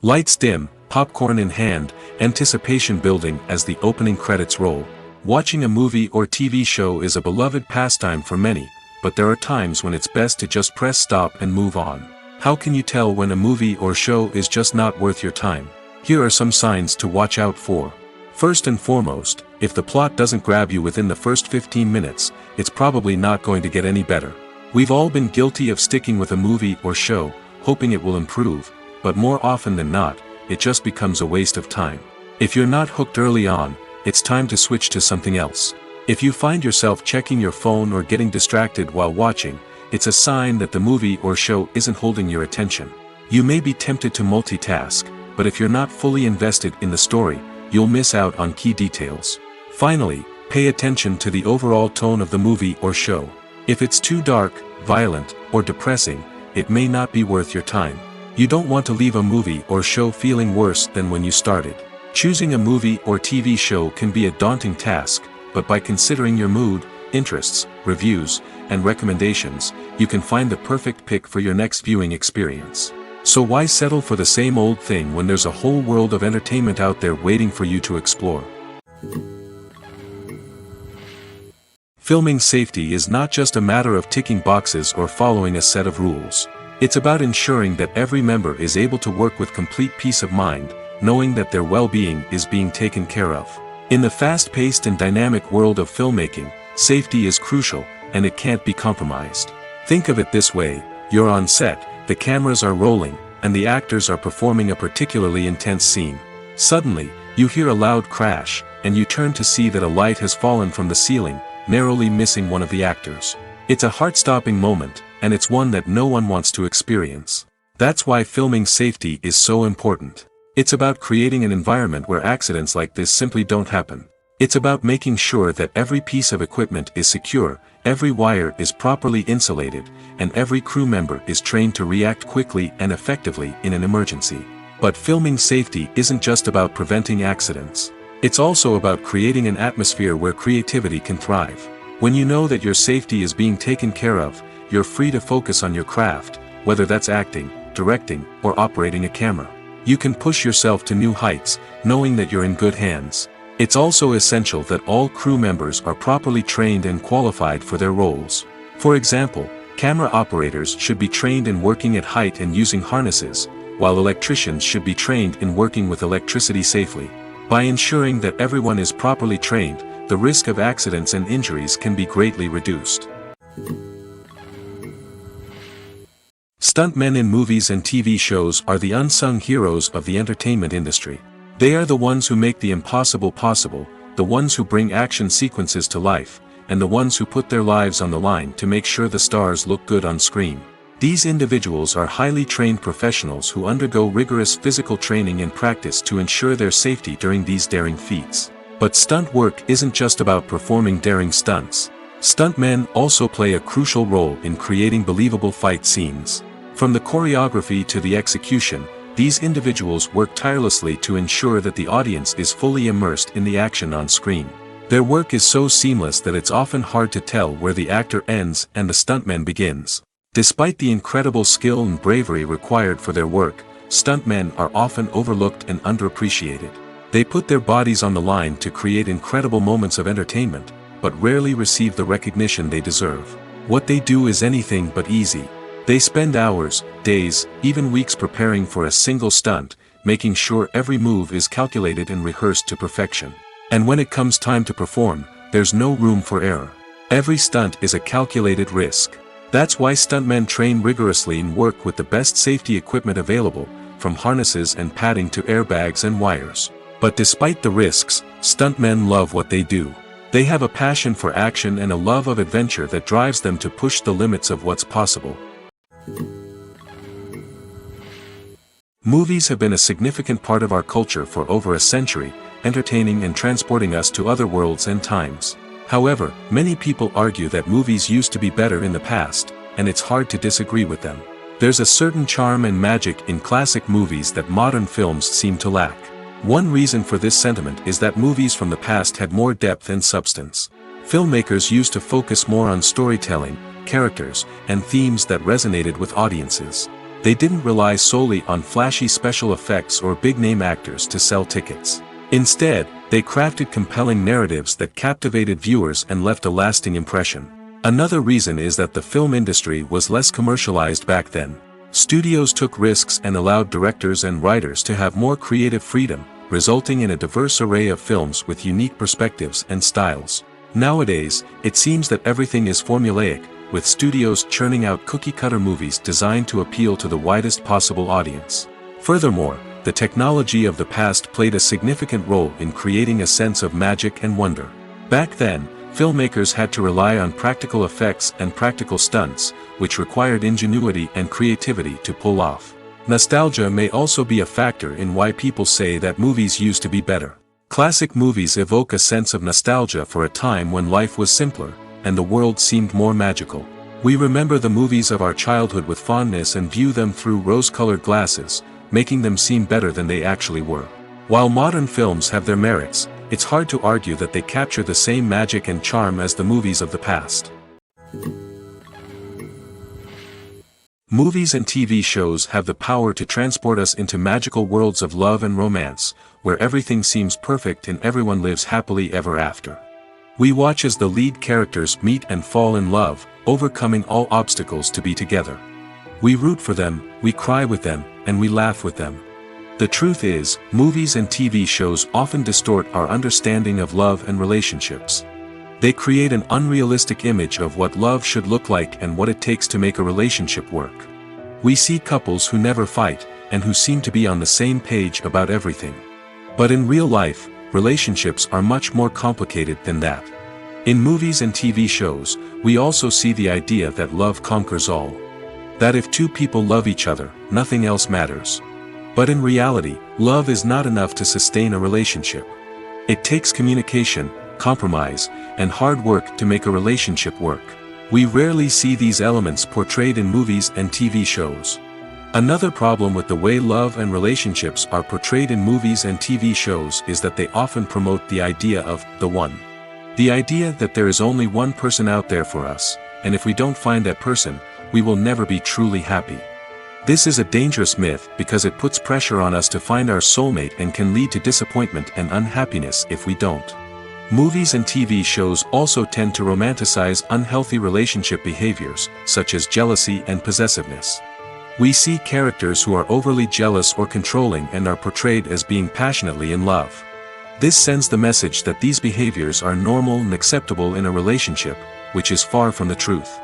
Lights dim, popcorn in hand, anticipation building as the opening credits roll. Watching a movie or TV show is a beloved pastime for many, but there are times when it's best to just press stop and move on. How can you tell when a movie or show is just not worth your time? Here are some signs to watch out for. First and foremost, if the plot doesn't grab you within the first 15 minutes, it's probably not going to get any better. We've all been guilty of sticking with a movie or show, hoping it will improve, but more often than not, it just becomes a waste of time. If you're not hooked early on, it's time to switch to something else. If you find yourself checking your phone or getting distracted while watching, it's a sign that the movie or show isn't holding your attention. You may be tempted to multitask, but if you're not fully invested in the story, you'll miss out on key details. Finally, pay attention to the overall tone of the movie or show. If it's too dark, violent, or depressing, it may not be worth your time. You don't want to leave a movie or show feeling worse than when you started. Choosing a movie or TV show can be a daunting task, but by considering your mood, interests, reviews, and recommendations, you can find the perfect pick for your next viewing experience. So why settle for the same old thing when there's a whole world of entertainment out there waiting for you to explore? Filming safety is not just a matter of ticking boxes or following a set of rules. It's about ensuring that every member is able to work with complete peace of mind, knowing that their well-being is being taken care of. In the fast-paced and dynamic world of filmmaking, safety is crucial, and it can't be compromised. Think of it this way: you're on set, the cameras are rolling, and the actors are performing a particularly intense scene. Suddenly, you hear a loud crash, and you turn to see that a light has fallen from the ceiling, narrowly missing one of the actors. It's a heart-stopping moment, and it's one that no one wants to experience. That's why filming safety is so important. It's about creating an environment where accidents like this simply don't happen. It's about making sure that every piece of equipment is secure, every wire is properly insulated, and every crew member is trained to react quickly and effectively in an emergency. But filming safety isn't just about preventing accidents. It's also about creating an atmosphere where creativity can thrive. When you know that your safety is being taken care of, you're free to focus on your craft, whether that's acting, directing, or operating a camera. You can push yourself to new heights, knowing that you're in good hands. It's also essential that all crew members are properly trained and qualified for their roles. For example, camera operators should be trained in working at height and using harnesses, while electricians should be trained in working with electricity safely. By ensuring that everyone is properly trained, the risk of accidents and injuries can be greatly reduced. Stuntmen in movies and TV shows are the unsung heroes of the entertainment industry. They are the ones who make the impossible possible, the ones who bring action sequences to life, and the ones who put their lives on the line to make sure the stars look good on screen. These individuals are highly trained professionals who undergo rigorous physical training and practice to ensure their safety during these daring feats. But stunt work isn't just about performing daring stunts. Stuntmen also play a crucial role in creating believable fight scenes. From the choreography to the execution, these individuals work tirelessly to ensure that the audience is fully immersed in the action on screen. Their work is so seamless that it's often hard to tell where the actor ends and the stuntman begins. Despite the incredible skill and bravery required for their work, stuntmen are often overlooked and underappreciated. They put their bodies on the line to create incredible moments of entertainment, but rarely receive the recognition they deserve. What they do is anything but easy. They spend hours, days, even weeks preparing for a single stunt, making sure every move is calculated and rehearsed to perfection. And when it comes time to perform, there's no room for error. Every stunt is a calculated risk. That's why stuntmen train rigorously and work with the best safety equipment available, from harnesses and padding to airbags and wires. But despite the risks, stuntmen love what they do. They have a passion for action and a love of adventure that drives them to push the limits of what's possible. Movies have been a significant part of our culture for over a century, entertaining and transporting us to other worlds and times. However, many people argue that movies used to be better in the past, and it's hard to disagree with them. There's a certain charm and magic in classic movies that modern films seem to lack. One reason for this sentiment is that movies from the past had more depth and substance. Filmmakers used to focus more on storytelling, characters, and themes that resonated with audiences. They didn't rely solely on flashy special effects or big-name actors to sell tickets. Instead, they crafted compelling narratives that captivated viewers and left a lasting impression. Another reason is that the film industry was less commercialized back then. Studios took risks and allowed directors and writers to have more creative freedom, resulting in a diverse array of films with unique perspectives and styles. Nowadays, it seems that everything is formulaic, with studios churning out cookie-cutter movies designed to appeal to the widest possible audience. Furthermore, the technology of the past played a significant role in creating a sense of magic and wonder. Back then, filmmakers had to rely on practical effects and practical stunts, which required ingenuity and creativity to pull off. Nostalgia may also be a factor in why people say that movies used to be better. Classic movies evoke a sense of nostalgia for a time when life was simpler, and the world seemed more magical. We remember the movies of our childhood with fondness and view them through rose-colored glasses, making them seem better than they actually were. While modern films have their merits, it's hard to argue that they capture the same magic and charm as the movies of the past. Movies and TV shows have the power to transport us into magical worlds of love and romance, where everything seems perfect and everyone lives happily ever after. We watch as the lead characters meet and fall in love, overcoming all obstacles to be together. We root for them, we cry with them, and we laugh with them. The truth is, movies and TV shows often distort our understanding of love and relationships. They create an unrealistic image of what love should look like and what it takes to make a relationship work. We see couples who never fight, and who seem to be on the same page about everything. But in real life, relationships are much more complicated than that. In movies and TV shows, we also see the idea that love conquers all. That if two people love each other, nothing else matters. But in reality, love is not enough to sustain a relationship. It takes communication, compromise, and hard work to make a relationship work. We rarely see these elements portrayed in movies and TV shows. Another problem with the way love and relationships are portrayed in movies and TV shows is that they often promote the idea of the one. The idea that there is only one person out there for us, and if we don't find that person, we will never be truly happy. This is a dangerous myth because it puts pressure on us to find our soulmate and can lead to disappointment and unhappiness if we don't. Movies and TV shows also tend to romanticize unhealthy relationship behaviors, such as jealousy and possessiveness. We see characters who are overly jealous or controlling and are portrayed as being passionately in love. This sends the message that these behaviors are normal and acceptable in a relationship, which is far from the truth.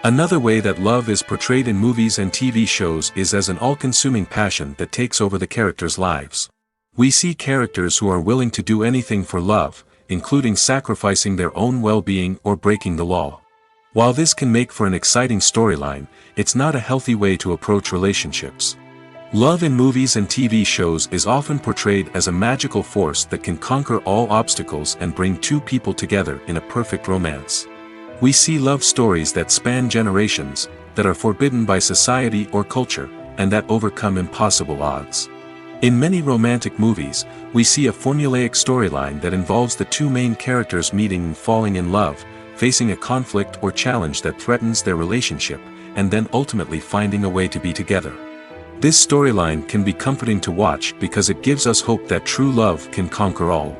Another way that love is portrayed in movies and TV shows is as an all-consuming passion that takes over the characters' lives. We see characters who are willing to do anything for love, including sacrificing their own well-being or breaking the law. While this can make for an exciting storyline, it's not a healthy way to approach relationships. Love in movies and TV shows is often portrayed as a magical force that can conquer all obstacles and bring two people together in a perfect romance. We see love stories that span generations, that are forbidden by society or culture, and that overcome impossible odds. In many romantic movies, we see a formulaic storyline that involves the two main characters meeting and falling in love, facing a conflict or challenge that threatens their relationship, and then ultimately finding a way to be together. This storyline can be comforting to watch because it gives us hope that true love can conquer all.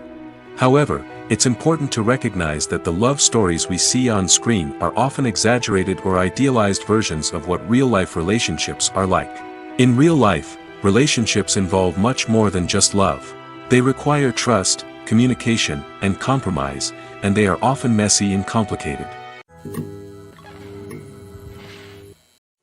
However, it's important to recognize that the love stories we see on screen are often exaggerated or idealized versions of what real-life relationships are like. In real life, relationships involve much more than just love. They require trust, communication, and compromise, and they are often messy and complicated.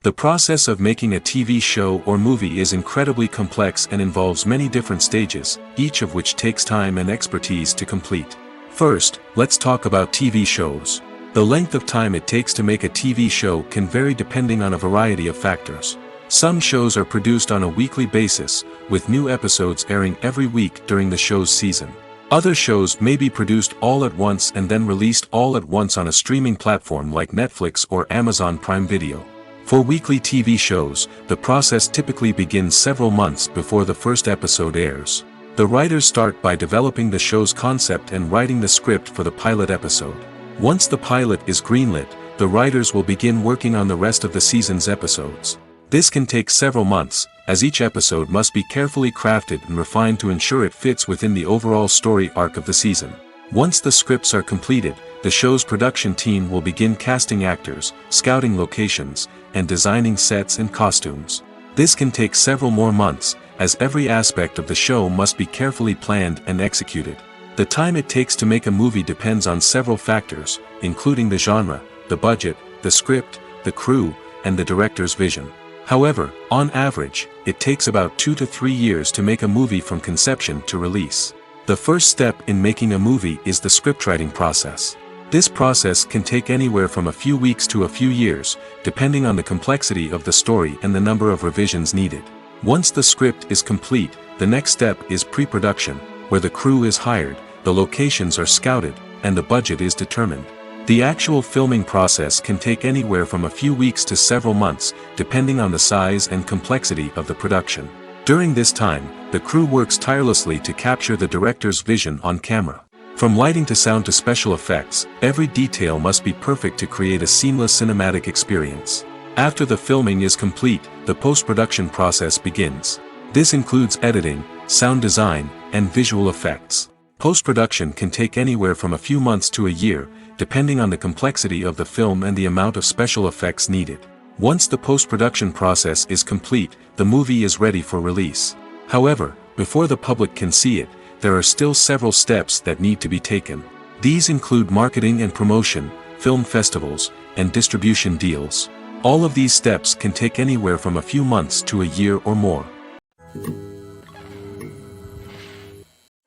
The process of making a TV show or movie is incredibly complex and involves many different stages, each of which takes time and expertise to complete. First, let's talk about TV shows. The length of time it takes to make a TV show can vary depending on a variety of factors. Some shows are produced on a weekly basis, with new episodes airing every week during the show's season. Other shows may be produced all at once and then released all at once on a streaming platform like Netflix or Amazon Prime Video. For weekly TV shows, the process typically begins several months before the first episode airs. The writers start by developing the show's concept and writing the script for the pilot episode. Once the pilot is greenlit, the writers will begin working on the rest of the season's episodes. This can take several months, as each episode must be carefully crafted and refined to ensure it fits within the overall story arc of the season. Once the scripts are completed, the show's production team will begin casting actors, scouting locations, and designing sets and costumes. This can take several more months, as every aspect of the show must be carefully planned and executed. The time it takes to make a movie depends on several factors, including the genre, the budget, the script, the crew, and the director's vision. However, on average, it takes about 2 to 3 years to make a movie from conception to release. The first step in making a movie is the scriptwriting process. This process can take anywhere from a few weeks to a few years, depending on the complexity of the story and the number of revisions needed. Once the script is complete, the next step is pre-production, where the crew is hired, the locations are scouted, and the budget is determined. The actual filming process can take anywhere from a few weeks to several months, depending on the size and complexity of the production. During this time, the crew works tirelessly to capture the director's vision on camera. From lighting to sound to special effects, every detail must be perfect to create a seamless cinematic experience. After the filming is complete, the post-production process begins. This includes editing, sound design, and visual effects. Post-production can take anywhere from a few months to a year, depending on the complexity of the film and the amount of special effects needed. Once the post-production process is complete, the movie is ready for release. However, before the public can see it, there are still several steps that need to be taken. These include marketing and promotion, film festivals, and distribution deals. All of these steps can take anywhere from a few months to a year or more.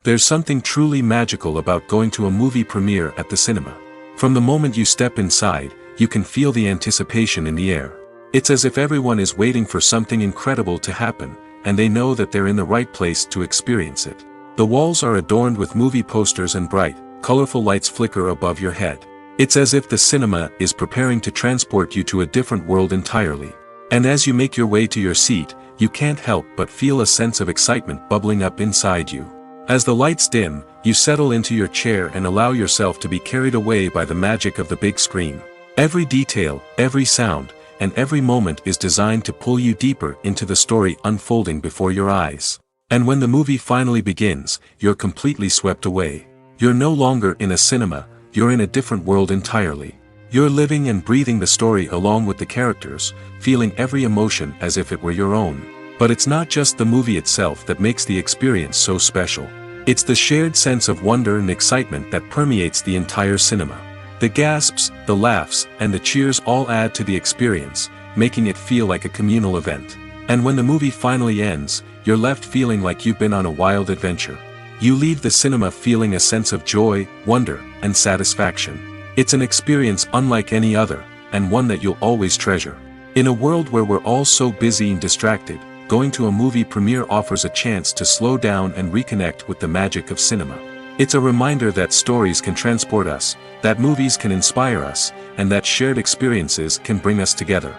There's something truly magical about going to a movie premiere at the cinema. From the moment you step inside, you can feel the anticipation in the air. It's as if everyone is waiting for something incredible to happen, and they know that they're in the right place to experience it. The walls are adorned with movie posters and bright, colorful lights flicker above your head. It's as if the cinema is preparing to transport you to a different world entirely. And as you make your way to your seat, you can't help but feel a sense of excitement bubbling up inside you. As the lights dim, you settle into your chair and allow yourself to be carried away by the magic of the big screen. Every detail, every sound, and every moment is designed to pull you deeper into the story unfolding before your eyes. And when the movie finally begins, you're completely swept away. You're no longer in a cinema, you're in a different world entirely. You're living and breathing the story along with the characters, feeling every emotion as if it were your own. But it's not just the movie itself that makes the experience so special. It's the shared sense of wonder and excitement that permeates the entire cinema. The gasps, the laughs, and the cheers all add to the experience, making it feel like a communal event. And when the movie finally ends, you're left feeling like you've been on a wild adventure. You leave the cinema feeling a sense of joy, wonder, and satisfaction. It's an experience unlike any other, and one that you'll always treasure. In a world where we're all so busy and distracted, going to a movie premiere offers a chance to slow down and reconnect with the magic of cinema. It's a reminder that stories can transport us, that movies can inspire us, and that shared experiences can bring us together.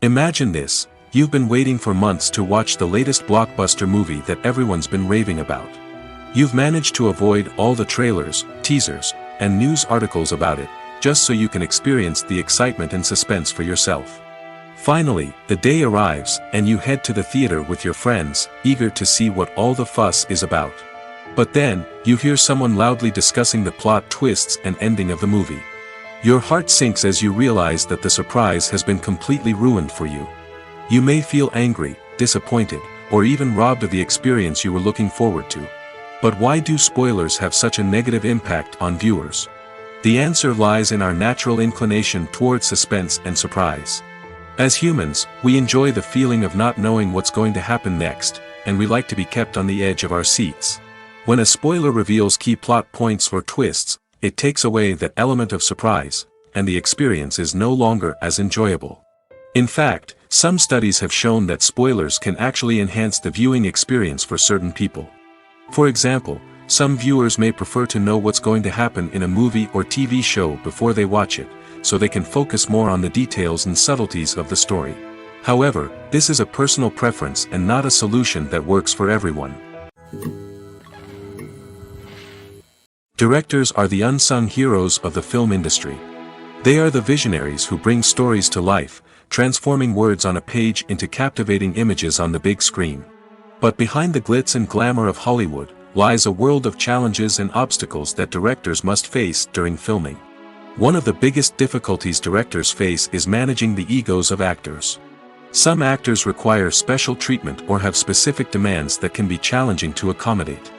Imagine this, you've been waiting for months to watch the latest blockbuster movie that everyone's been raving about. You've managed to avoid all the trailers, teasers, and news articles about it, just so you can experience the excitement and suspense for yourself. Finally, the day arrives, and you head to the theater with your friends, eager to see what all the fuss is about. But then, you hear someone loudly discussing the plot twists and ending of the movie. Your heart sinks as you realize that the surprise has been completely ruined for you. You may feel angry, disappointed, or even robbed of the experience you were looking forward to. But why do spoilers have such a negative impact on viewers? The answer lies in our natural inclination toward suspense and surprise. As humans, we enjoy the feeling of not knowing what's going to happen next, and we like to be kept on the edge of our seats. When a spoiler reveals key plot points or twists, it takes away that element of surprise, and the experience is no longer as enjoyable. In fact, some studies have shown that spoilers can actually enhance the viewing experience for certain people. For example, some viewers may prefer to know what's going to happen in a movie or TV show before they watch it, so they can focus more on the details and subtleties of the story. However, this is a personal preference and not a solution that works for everyone. Directors are the unsung heroes of the film industry. They are the visionaries who bring stories to life, transforming words on a page into captivating images on the big screen. But behind the glitz and glamour of Hollywood, lies a world of challenges and obstacles that directors must face during filming. One of the biggest difficulties directors face is managing the egos of actors. Some actors require special treatment or have specific demands that can be challenging to accommodate.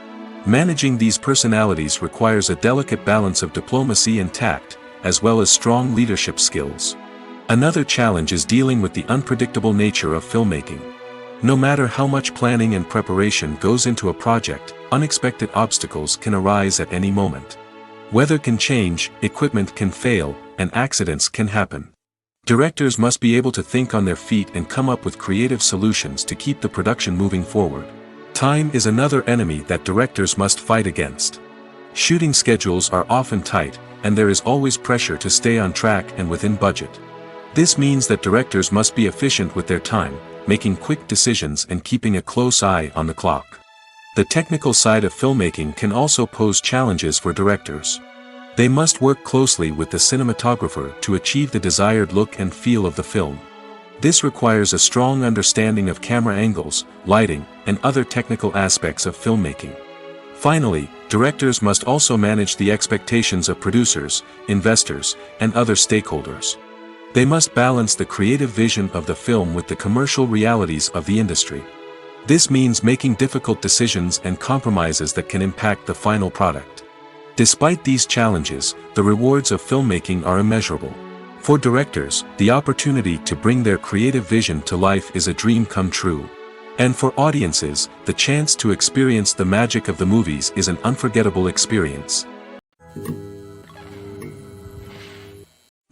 Managing these personalities requires a delicate balance of diplomacy and tact, as well as strong leadership skills. Another challenge is dealing with the unpredictable nature of filmmaking. No matter how much planning and preparation goes into a project, unexpected obstacles can arise at any moment. Weather can change, equipment can fail, and accidents can happen. Directors must be able to think on their feet and come up with creative solutions to keep the production moving forward. Time is another enemy that directors must fight against. Shooting schedules are often tight, and there is always pressure to stay on track and within budget. This means that directors must be efficient with their time, making quick decisions and keeping a close eye on the clock. The technical side of filmmaking can also pose challenges for directors. They must work closely with the cinematographer to achieve the desired look and feel of the film. This requires a strong understanding of camera angles, lighting, and other technical aspects of filmmaking. Finally, directors must also manage the expectations of producers, investors, and other stakeholders. They must balance the creative vision of the film with the commercial realities of the industry. This means making difficult decisions and compromises that can impact the final product. Despite these challenges, the rewards of filmmaking are immeasurable. For directors, the opportunity to bring their creative vision to life is a dream come true. And for audiences, the chance to experience the magic of the movies is an unforgettable experience.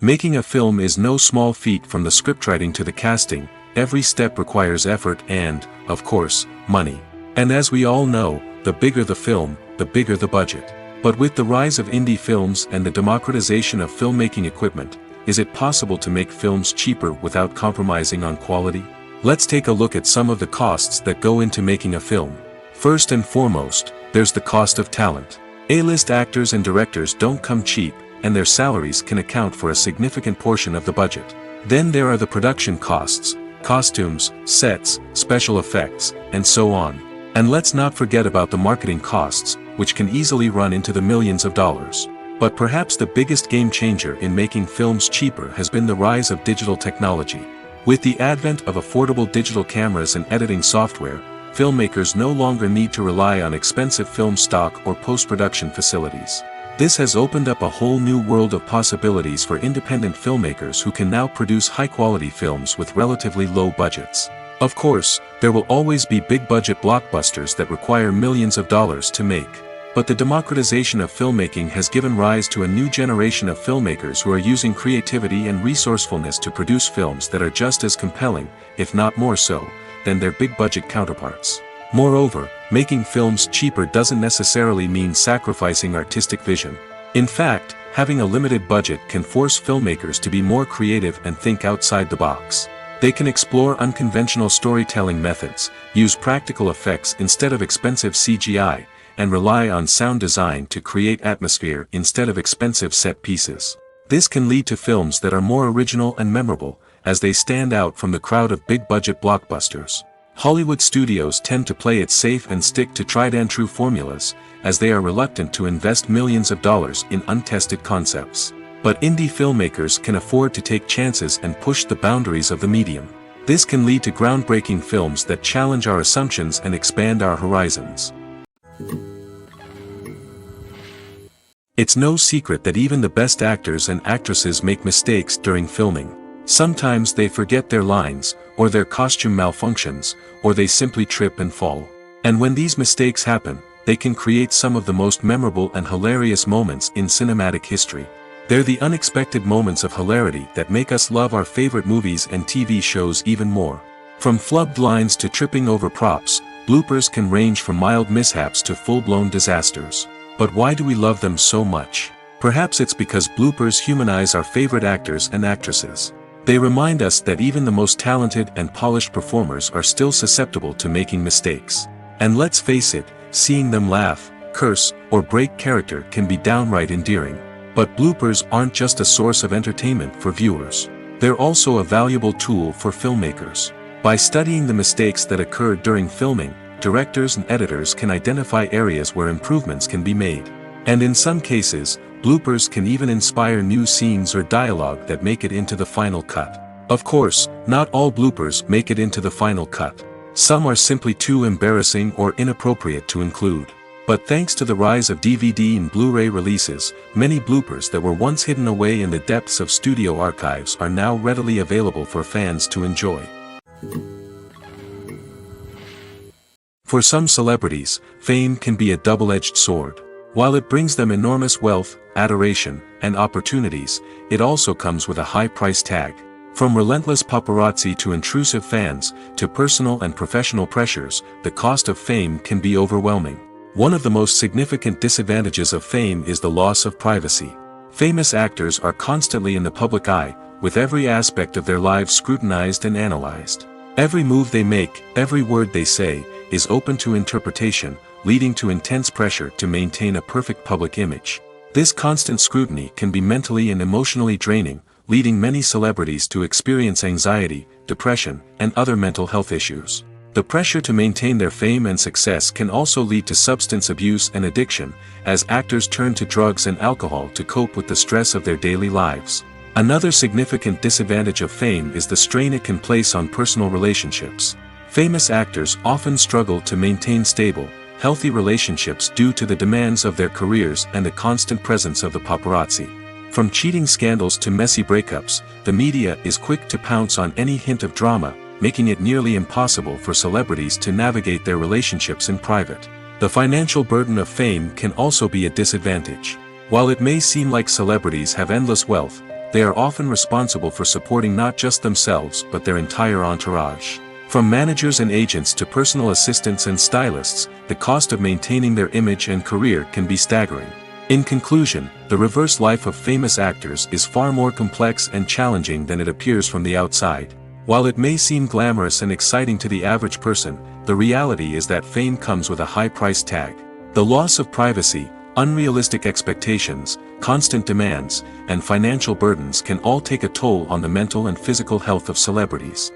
Making a film is no small feat. From the scriptwriting to the casting, every step requires effort and, of course, money. And as we all know, the bigger the film, the bigger the budget. But with the rise of indie films and the democratization of filmmaking equipment, is it possible to make films cheaper without compromising on quality? Let's take a look at some of the costs that go into making a film. First and foremost, there's the cost of talent. A-list actors and directors don't come cheap, and their salaries can account for a significant portion of the budget. Then there are the production costs, costumes, sets, special effects, and so on. And let's not forget about the marketing costs, which can easily run into the millions of dollars. But perhaps the biggest game changer in making films cheaper has been the rise of digital technology. With the advent of affordable digital cameras and editing software, filmmakers no longer need to rely on expensive film stock or post-production facilities. This has opened up a whole new world of possibilities for independent filmmakers who can now produce high-quality films with relatively low budgets. Of course, there will always be big-budget blockbusters that require millions of dollars to make. But the democratization of filmmaking has given rise to a new generation of filmmakers who are using creativity and resourcefulness to produce films that are just as compelling, if not more so, than their big-budget counterparts. Moreover, making films cheaper doesn't necessarily mean sacrificing artistic vision. In fact, having a limited budget can force filmmakers to be more creative and think outside the box. They can explore unconventional storytelling methods, use practical effects instead of expensive CGI, and rely on sound design to create atmosphere instead of expensive set pieces. This can lead to films that are more original and memorable, as they stand out from the crowd of big-budget blockbusters. Hollywood studios tend to play it safe and stick to tried-and-true formulas, as they are reluctant to invest millions of dollars in untested concepts. But indie filmmakers can afford to take chances and push the boundaries of the medium. This can lead to groundbreaking films that challenge our assumptions and expand our horizons. It's no secret that even the best actors and actresses make mistakes during filming. Sometimes they forget their lines, or their costume malfunctions, or they simply trip and fall. And when these mistakes happen, they can create some of the most memorable and hilarious moments in cinematic history. They're the unexpected moments of hilarity that make us love our favorite movies and TV shows even more. From flubbed lines to tripping over props, bloopers can range from mild mishaps to full-blown disasters. But why do we love them so much? Perhaps it's because bloopers humanize our favorite actors and actresses. They remind us that even the most talented and polished performers are still susceptible to making mistakes. And let's face it, seeing them laugh, curse, or break character can be downright endearing. But bloopers aren't just a source of entertainment for viewers. They're also a valuable tool for filmmakers. By studying the mistakes that occurred during filming, directors and editors can identify areas where improvements can be made. And in some cases, bloopers can even inspire new scenes or dialogue that make it into the final cut. Of course, not all bloopers make it into the final cut. Some are simply too embarrassing or inappropriate to include. But thanks to the rise of DVD and Blu-ray releases, many bloopers that were once hidden away in the depths of studio archives are now readily available for fans to enjoy. For some celebrities, fame can be a double-edged sword. While it brings them enormous wealth, adoration, and opportunities, it also comes with a high price tag. From relentless paparazzi to intrusive fans, to personal and professional pressures, the cost of fame can be overwhelming. One of the most significant disadvantages of fame is the loss of privacy. Famous actors are constantly in the public eye, with every aspect of their lives scrutinized and analyzed. Every move they make, every word they say, is open to interpretation, leading to intense pressure to maintain a perfect public image. This constant scrutiny can be mentally and emotionally draining, leading many celebrities to experience anxiety, depression, and other mental health issues. The pressure to maintain their fame and success can also lead to substance abuse and addiction, as actors turn to drugs and alcohol to cope with the stress of their daily lives. Another significant disadvantage of fame is the strain it can place on personal relationships. Famous actors often struggle to maintain stable, healthy relationships due to the demands of their careers and the constant presence of the paparazzi. From cheating scandals to messy breakups, the media is quick to pounce on any hint of drama, making it nearly impossible for celebrities to navigate their relationships in private. The financial burden of fame can also be a disadvantage. While it may seem like celebrities have endless wealth, they are often responsible for supporting not just themselves but their entire entourage. From managers and agents to personal assistants and stylists, the cost of maintaining their image and career can be staggering. In conclusion, the reverse life of famous actors is far more complex and challenging than it appears from the outside. While it may seem glamorous and exciting to the average person, the reality is that fame comes with a high price tag. The loss of privacy, unrealistic expectations, constant demands, and financial burdens can all take a toll on the mental and physical health of celebrities.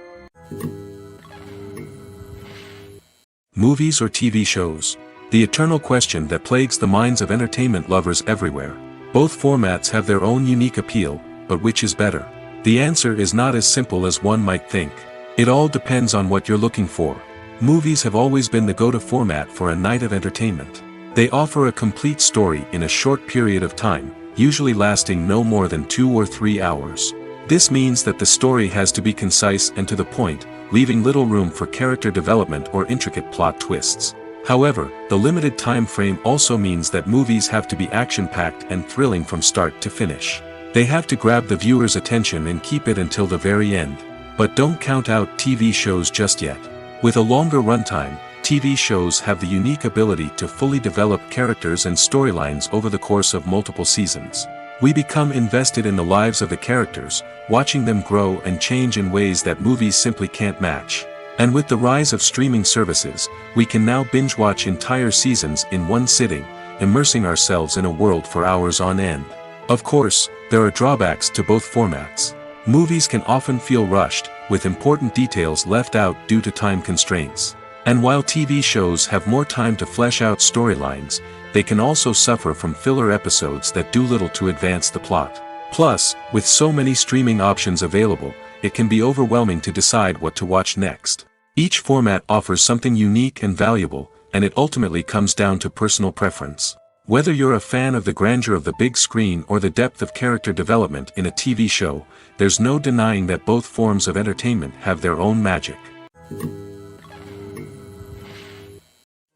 Movies or TV shows? The eternal question that plagues the minds of entertainment lovers everywhere. Both formats have their own unique appeal, but which is better? The answer is not as simple as one might think. It all depends on what you're looking for. Movies have always been the go-to format for a night of entertainment. They offer a complete story in a short period of time, usually lasting no more than 2 or 3 hours. This means that the story has to be concise and to the point, leaving little room for character development or intricate plot twists. However, the limited time frame also means that movies have to be action-packed and thrilling from start to finish. They have to grab the viewer's attention and keep it until the very end. But don't count out TV shows just yet. With a longer runtime, TV shows have the unique ability to fully develop characters and storylines over the course of multiple seasons. We become invested in the lives of the characters, watching them grow and change in ways that movies simply can't match. And with the rise of streaming services, we can now binge-watch entire seasons in one sitting, immersing ourselves in a world for hours on end. Of course, there are drawbacks to both formats. Movies can often feel rushed, with important details left out due to time constraints. And while TV shows have more time to flesh out storylines, they can also suffer from filler episodes that do little to advance the plot. Plus, with so many streaming options available, it can be overwhelming to decide what to watch next. Each format offers something unique and valuable, and it ultimately comes down to personal preference. Whether you're a fan of the grandeur of the big screen or the depth of character development in a TV show, there's no denying that both forms of entertainment have their own magic.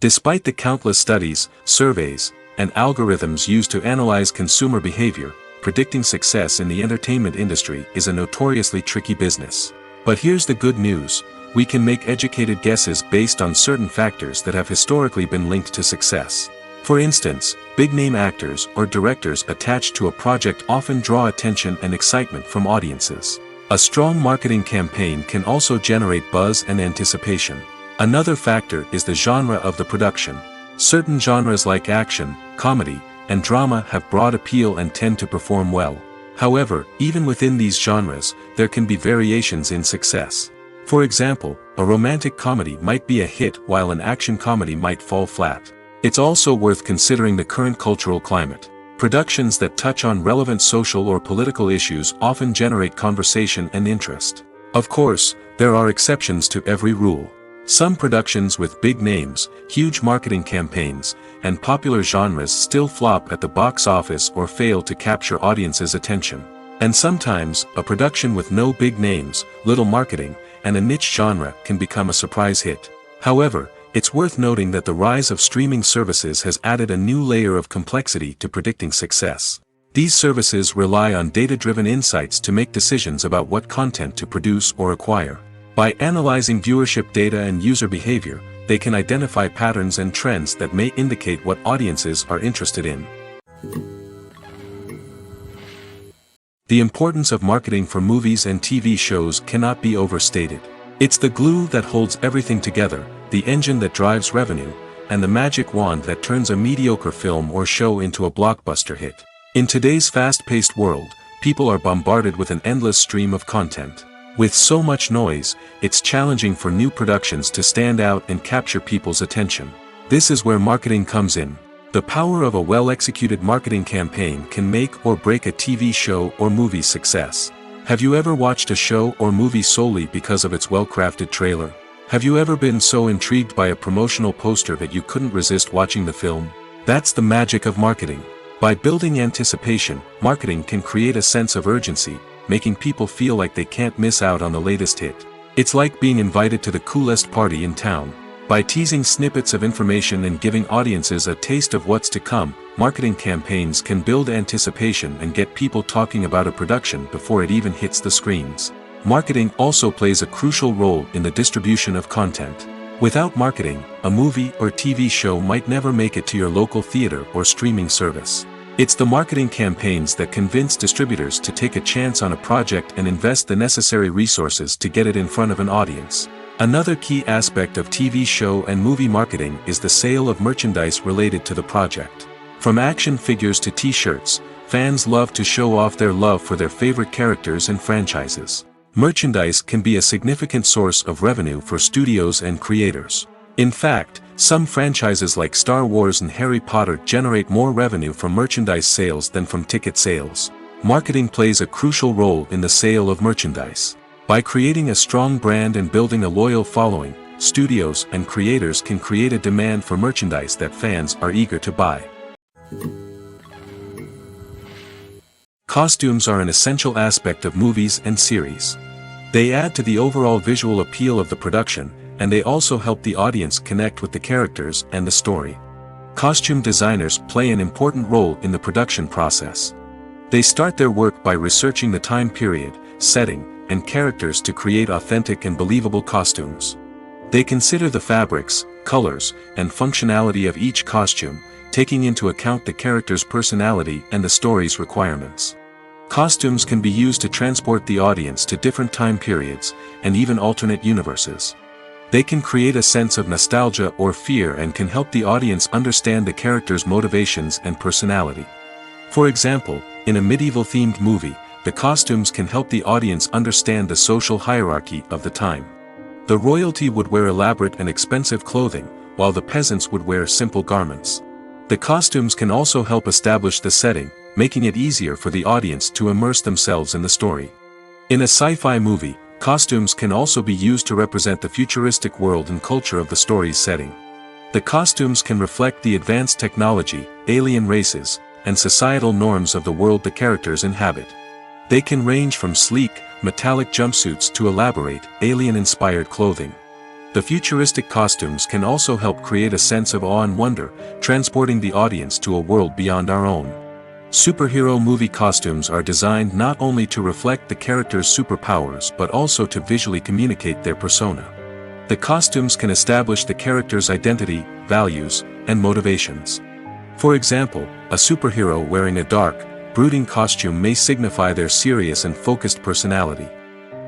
Despite the countless studies, surveys, and algorithms used to analyze consumer behavior, predicting success in the entertainment industry is a notoriously tricky business. But here's the good news: we can make educated guesses based on certain factors that have historically been linked to success. For instance, big-name actors or directors attached to a project often draw attention and excitement from audiences. A strong marketing campaign can also generate buzz and anticipation. Another factor is the genre of the production. Certain genres like action, comedy, and drama have broad appeal and tend to perform well. However, even within these genres, there can be variations in success. For example, a romantic comedy might be a hit while an action comedy might fall flat. It's also worth considering the current cultural climate. Productions that touch on relevant social or political issues often generate conversation and interest. Of course, there are exceptions to every rule. Some productions with big names, huge marketing campaigns, and popular genres still flop at the box office or fail to capture audiences' attention. And sometimes, a production with no big names, little marketing, and a niche genre can become a surprise hit. However, it's worth noting that the rise of streaming services has added a new layer of complexity to predicting success. These services rely on data-driven insights to make decisions about what content to produce or acquire. By analyzing viewership data and user behavior, they can identify patterns and trends that may indicate what audiences are interested in. The importance of marketing for movies and TV shows cannot be overstated. It's the glue that holds everything together, the engine that drives revenue, and the magic wand that turns a mediocre film or show into a blockbuster hit. In today's fast-paced world, people are bombarded with an endless stream of content. With so much noise, it's challenging for new productions to stand out and capture people's attention. This is where marketing comes in. The power of a well-executed marketing campaign can make or break a TV show or movie's success. Have you ever watched a show or movie solely because of its well-crafted trailer? Have you ever been so intrigued by a promotional poster that you couldn't resist watching the film? That's the magic of marketing. By building anticipation, marketing can create a sense of urgency, making people feel like they can't miss out on the latest hit. It's like being invited to the coolest party in town. By teasing snippets of information and giving audiences a taste of what's to come, marketing campaigns can build anticipation and get people talking about a production before it even hits the screens. Marketing also plays a crucial role in the distribution of content. Without marketing, a movie or TV show might never make it to your local theater or streaming service. It's the marketing campaigns that convince distributors to take a chance on a project and invest the necessary resources to get it in front of an audience. Another key aspect of TV show and movie marketing is the sale of merchandise related to the project. From action figures to t-shirts, fans love to show off their love for their favorite characters and franchises. Merchandise can be a significant source of revenue for studios and creators. In fact, some franchises like Star Wars and Harry Potter generate more revenue from merchandise sales than from ticket sales. Marketing plays a crucial role in the sale of merchandise. By creating a strong brand and building a loyal following, studios and creators can create a demand for merchandise that fans are eager to buy. Costumes are an essential aspect of movies and series. They add to the overall visual appeal of the production, and they also help the audience connect with the characters and the story. Costume designers play an important role in the production process. They start their work by researching the time period, setting, and characters to create authentic and believable costumes. They consider the fabrics, colors, and functionality of each costume, taking into account the character's personality and the story's requirements. Costumes can be used to transport the audience to different time periods, and even alternate universes. They can create a sense of nostalgia or fear and can help the audience understand the character's motivations and personality. For example, in a medieval-themed movie, the costumes can help the audience understand the social hierarchy of the time. The royalty would wear elaborate and expensive clothing, while the peasants would wear simple garments. The costumes can also help establish the setting, making it easier for the audience to immerse themselves in the story. In a sci-fi movie, costumes can also be used to represent the futuristic world and culture of the story's setting. The costumes can reflect the advanced technology, alien races, and societal norms of the world the characters inhabit. They can range from sleek, metallic jumpsuits to elaborate, alien-inspired clothing. The futuristic costumes can also help create a sense of awe and wonder, transporting the audience to a world beyond our own. Superhero movie costumes are designed not only to reflect the character's superpowers but also to visually communicate their persona. The costumes can establish the character's identity, values, and motivations. For example, a superhero wearing a dark, brooding costume may signify their serious and focused personality.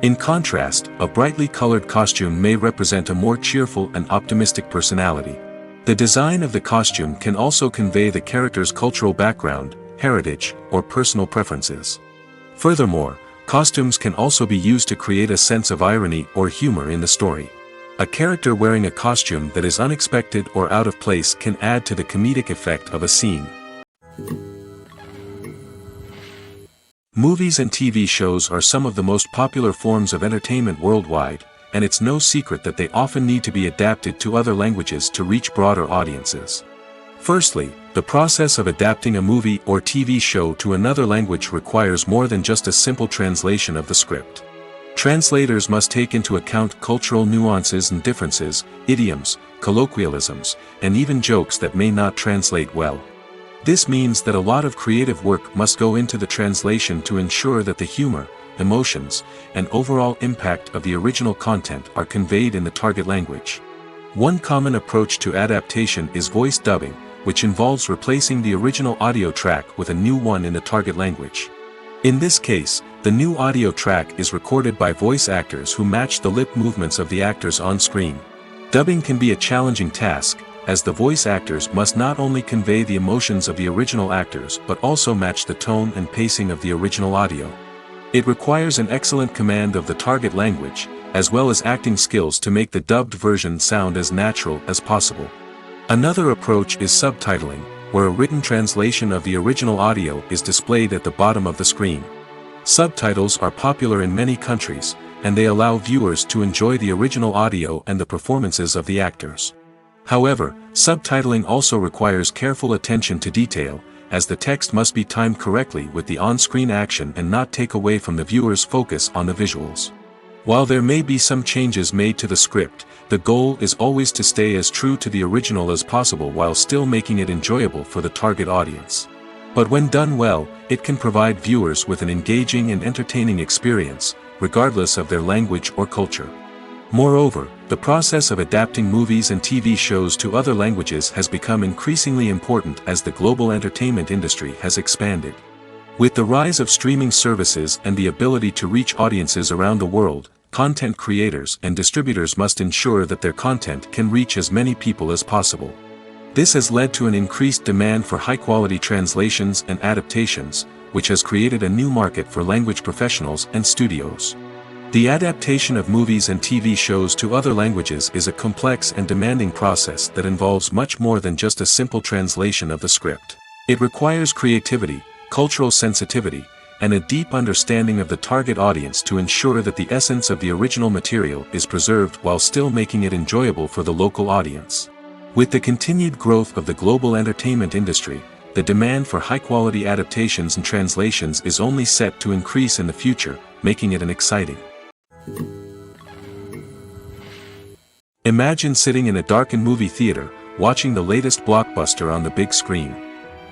In contrast, a brightly colored costume may represent a more cheerful and optimistic personality. The design of the costume can also convey the character's cultural background, heritage, or personal preferences. Furthermore, costumes can also be used to create a sense of irony or humor in the story. A character wearing a costume that is unexpected or out of place can add to the comedic effect of a scene. Movies and TV shows are some of the most popular forms of entertainment worldwide, and it's no secret that they often need to be adapted to other languages to reach broader audiences. Firstly, the process of adapting a movie or TV show to another language requires more than just a simple translation of the script. Translators must take into account cultural nuances and differences, idioms, colloquialisms, and even jokes that may not translate well. This means that a lot of creative work must go into the translation to ensure that the humor, emotions, and overall impact of the original content are conveyed in the target language. One common approach to adaptation is voice dubbing, which involves replacing the original audio track with a new one in the target language. In this case, the new audio track is recorded by voice actors who match the lip movements of the actors on screen. Dubbing can be a challenging task, as the voice actors must not only convey the emotions of the original actors but also match the tone and pacing of the original audio. It requires an excellent command of the target language, as well as acting skills to make the dubbed version sound as natural as possible. Another approach is subtitling, where a written translation of the original audio is displayed at the bottom of the screen. Subtitles are popular in many countries, and they allow viewers to enjoy the original audio and the performances of the actors. However, subtitling also requires careful attention to detail, as the text must be timed correctly with the on-screen action and not take away from the viewer's focus on the visuals. While there may be some changes made to the script, the goal is always to stay as true to the original as possible while still making it enjoyable for the target audience. But when done well, it can provide viewers with an engaging and entertaining experience, regardless of their language or culture. Moreover, the process of adapting movies and TV shows to other languages has become increasingly important as the global entertainment industry has expanded. With the rise of streaming services and the ability to reach audiences around the world, content creators and distributors must ensure that their content can reach as many people as possible. This has led to an increased demand for high-quality translations and adaptations, which has created a new market for language professionals and studios. The adaptation of movies and TV shows to other languages is a complex and demanding process that involves much more than just a simple translation of the script. It requires creativity, cultural sensitivity, and a deep understanding of the target audience to ensure that the essence of the original material is preserved while still making it enjoyable for the local audience. With the continued growth of the global entertainment industry, the demand for high-quality adaptations and translations is only set to increase in the future, making it exciting. Imagine sitting in a darkened movie theater, watching the latest blockbuster on the big screen.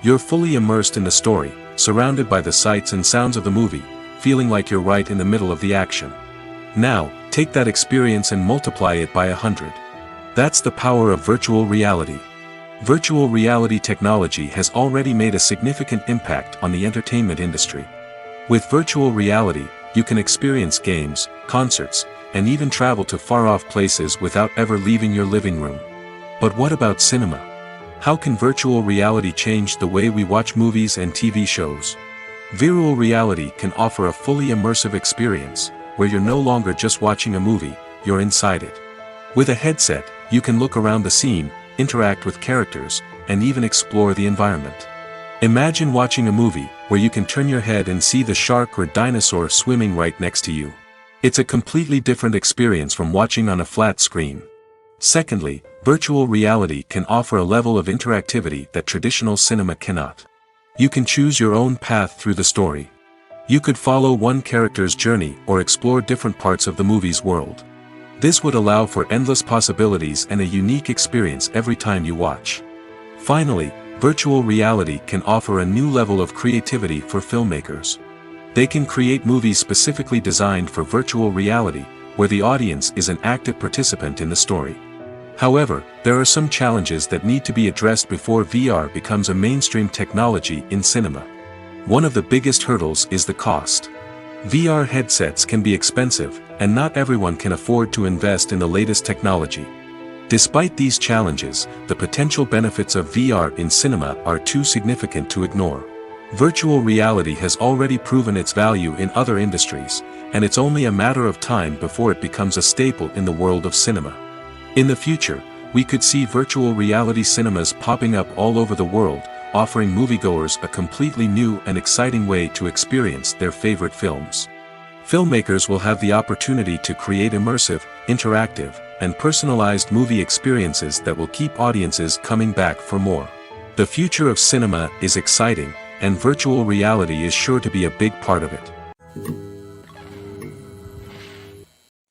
You're fully immersed in the story, surrounded by the sights and sounds of the movie, feeling like you're right in the middle of the action. Now, take that experience and multiply it by 100. That's the power of virtual reality. Virtual reality technology has already made a significant impact on the entertainment industry. With virtual reality, you can experience games, concerts, and even travel to far-off places without ever leaving your living room. But what about cinema? How can virtual reality change the way we watch movies and TV shows? Virtual reality can offer a fully immersive experience, where you're no longer just watching a movie, you're inside it. With a headset, you can look around the scene, interact with characters, and even explore the environment. Imagine watching a movie, where you can turn your head and see the shark or dinosaur swimming right next to you. It's a completely different experience from watching on a flat screen. Secondly, virtual reality can offer a level of interactivity that traditional cinema cannot. You can choose your own path through the story. You could follow one character's journey or explore different parts of the movie's world. This would allow for endless possibilities and a unique experience every time you watch. Finally, virtual reality can offer a new level of creativity for filmmakers. They can create movies specifically designed for virtual reality, where the audience is an active participant in the story. However, there are some challenges that need to be addressed before VR becomes a mainstream technology in cinema. One of the biggest hurdles is the cost. VR headsets can be expensive, and not everyone can afford to invest in the latest technology. Despite these challenges, the potential benefits of VR in cinema are too significant to ignore. Virtual reality has already proven its value in other industries, and it's only a matter of time before it becomes a staple in the world of cinema. In the future, we could see virtual reality cinemas popping up all over the world, offering moviegoers a completely new and exciting way to experience their favorite films. Filmmakers will have the opportunity to create immersive, interactive, and personalized movie experiences that will keep audiences coming back for more. The future of cinema is exciting, and virtual reality is sure to be a big part of it.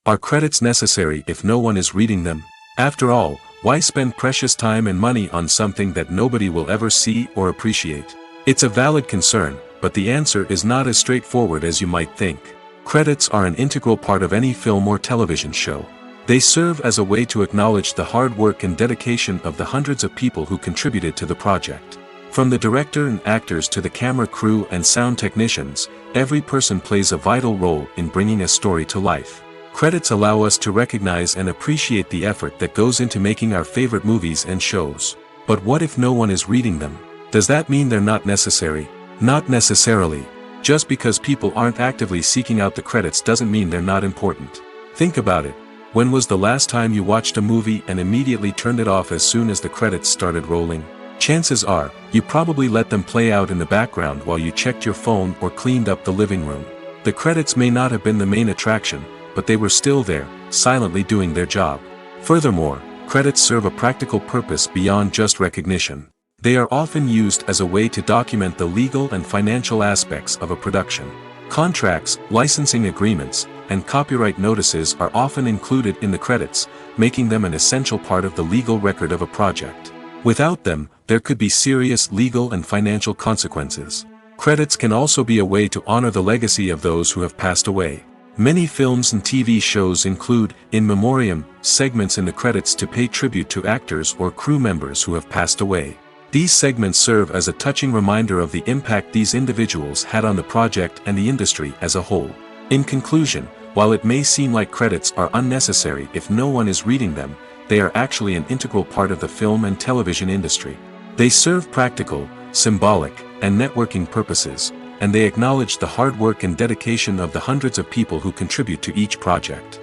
Are credits necessary if no one is reading them? After all, why spend precious time and money on something that nobody will ever see or appreciate? It's a valid concern, but the answer is not as straightforward as you might think. Credits are an integral part of any film or television show. They serve as a way to acknowledge the hard work and dedication of the hundreds of people who contributed to the project. From the director and actors to the camera crew and sound technicians, every person plays a vital role in bringing a story to life. Credits allow us to recognize and appreciate the effort that goes into making our favorite movies and shows. But what if no one is reading them? Does that mean they're not necessary? Not necessarily. Just because people aren't actively seeking out the credits doesn't mean they're not important. Think about it. When was the last time you watched a movie and immediately turned it off as soon as the credits started rolling? Chances are, you probably let them play out in the background while you checked your phone or cleaned up the living room. The credits may not have been the main attraction, but they were still there, silently doing their job. Furthermore, credits serve a practical purpose beyond just recognition. They are often used as a way to document the legal and financial aspects of a production. Contracts, licensing agreements, and copyright notices are often included in the credits, making them an essential part of the legal record of a project. Without them, there could be serious legal and financial consequences. Credits can also be a way to honor the legacy of those who have passed away. Many films and TV shows include, in memoriam, segments in the credits to pay tribute to actors or crew members who have passed away. These segments serve as a touching reminder of the impact these individuals had on the project and the industry as a whole. In conclusion, while it may seem like credits are unnecessary if no one is reading them, they are actually an integral part of the film and television industry. They serve practical, symbolic, and networking purposes, and they acknowledge the hard work and dedication of the hundreds of people who contribute to each project.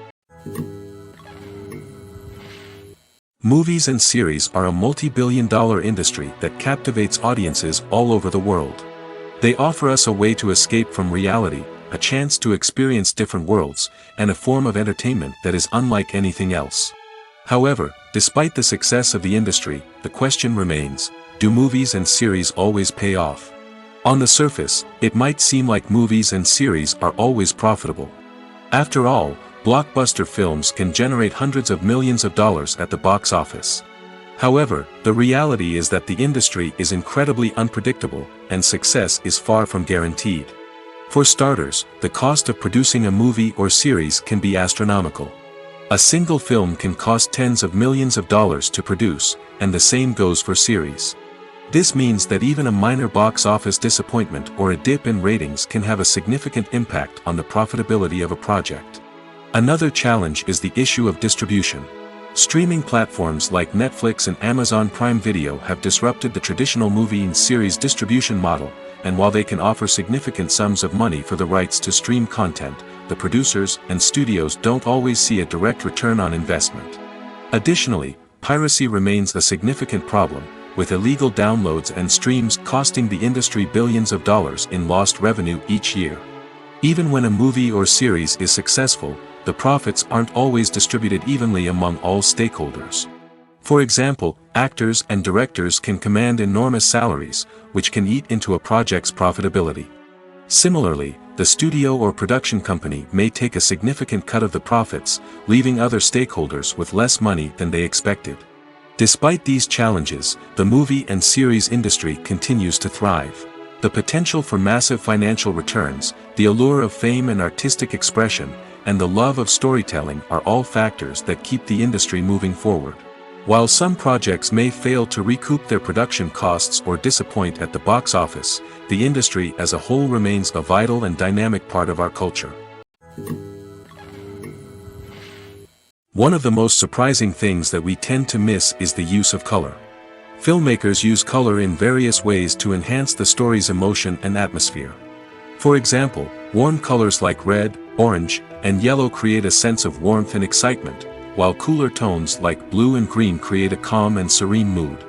Movies and series are a multi-billion-dollar industry that captivates audiences all over the world. They offer us a way to escape from reality, a chance to experience different worlds, and a form of entertainment that is unlike anything else. However, despite the success of the industry, the question remains, do movies and series always pay off? On the surface, it might seem like movies and series are always profitable. After all, blockbuster films can generate hundreds of millions of dollars at the box office. However, the reality is that the industry is incredibly unpredictable, and success is far from guaranteed. For starters, the cost of producing a movie or series can be astronomical. A single film can cost tens of millions of dollars to produce, and the same goes for series. This means that even a minor box office disappointment or a dip in ratings can have a significant impact on the profitability of a project. Another challenge is the issue of distribution. Streaming platforms like Netflix and Amazon Prime Video have disrupted the traditional movie and series distribution model, and while they can offer significant sums of money for the rights to stream content, the producers and studios don't always see a direct return on investment. Additionally, piracy remains a significant problem, with illegal downloads and streams costing the industry billions of dollars in lost revenue each year. Even when a movie or series is successful, the profits aren't always distributed evenly among all stakeholders. For example, actors and directors can command enormous salaries, which can eat into a project's profitability. Similarly, the studio or production company may take a significant cut of the profits, leaving other stakeholders with less money than they expected. Despite these challenges, the movie and series industry continues to thrive. The potential for massive financial returns, the allure of fame and artistic expression, and the love of storytelling are all factors that keep the industry moving forward. While some projects may fail to recoup their production costs or disappoint at the box office, the industry as a whole remains a vital and dynamic part of our culture. One of the most surprising things that we tend to miss is the use of color. Filmmakers use color in various ways to enhance the story's emotion and atmosphere. For example, warm colors like red, orange, and yellow create a sense of warmth and excitement, while cooler tones like blue and green create a calm and serene mood.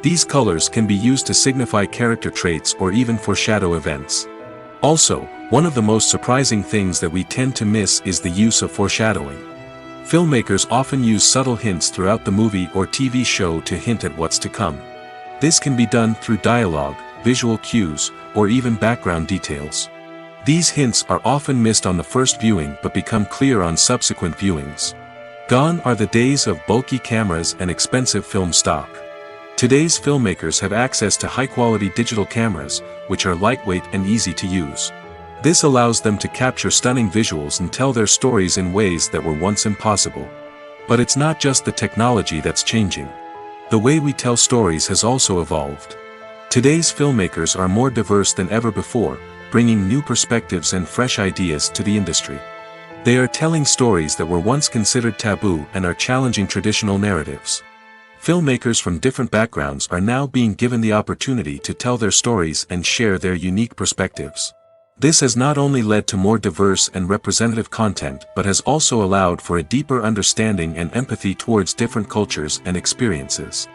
These colors can be used to signify character traits or even foreshadow events. Also, one of the most surprising things that we tend to miss is the use of foreshadowing. Filmmakers often use subtle hints throughout the movie or TV show to hint at what's to come. This can be done through dialogue, visual cues, or even background details. These hints are often missed on the first viewing but become clear on subsequent viewings. Gone are the days of bulky cameras and expensive film stock. Today's filmmakers have access to high-quality digital cameras, which are lightweight and easy to use. This allows them to capture stunning visuals and tell their stories in ways that were once impossible. But it's not just the technology that's changing. The way we tell stories has also evolved. Today's filmmakers are more diverse than ever before, bringing new perspectives and fresh ideas to the industry. They are telling stories that were once considered taboo and are challenging traditional narratives. Filmmakers from different backgrounds are now being given the opportunity to tell their stories and share their unique perspectives. This has not only led to more diverse and representative content but has also allowed for a deeper understanding and empathy towards different cultures and experiences.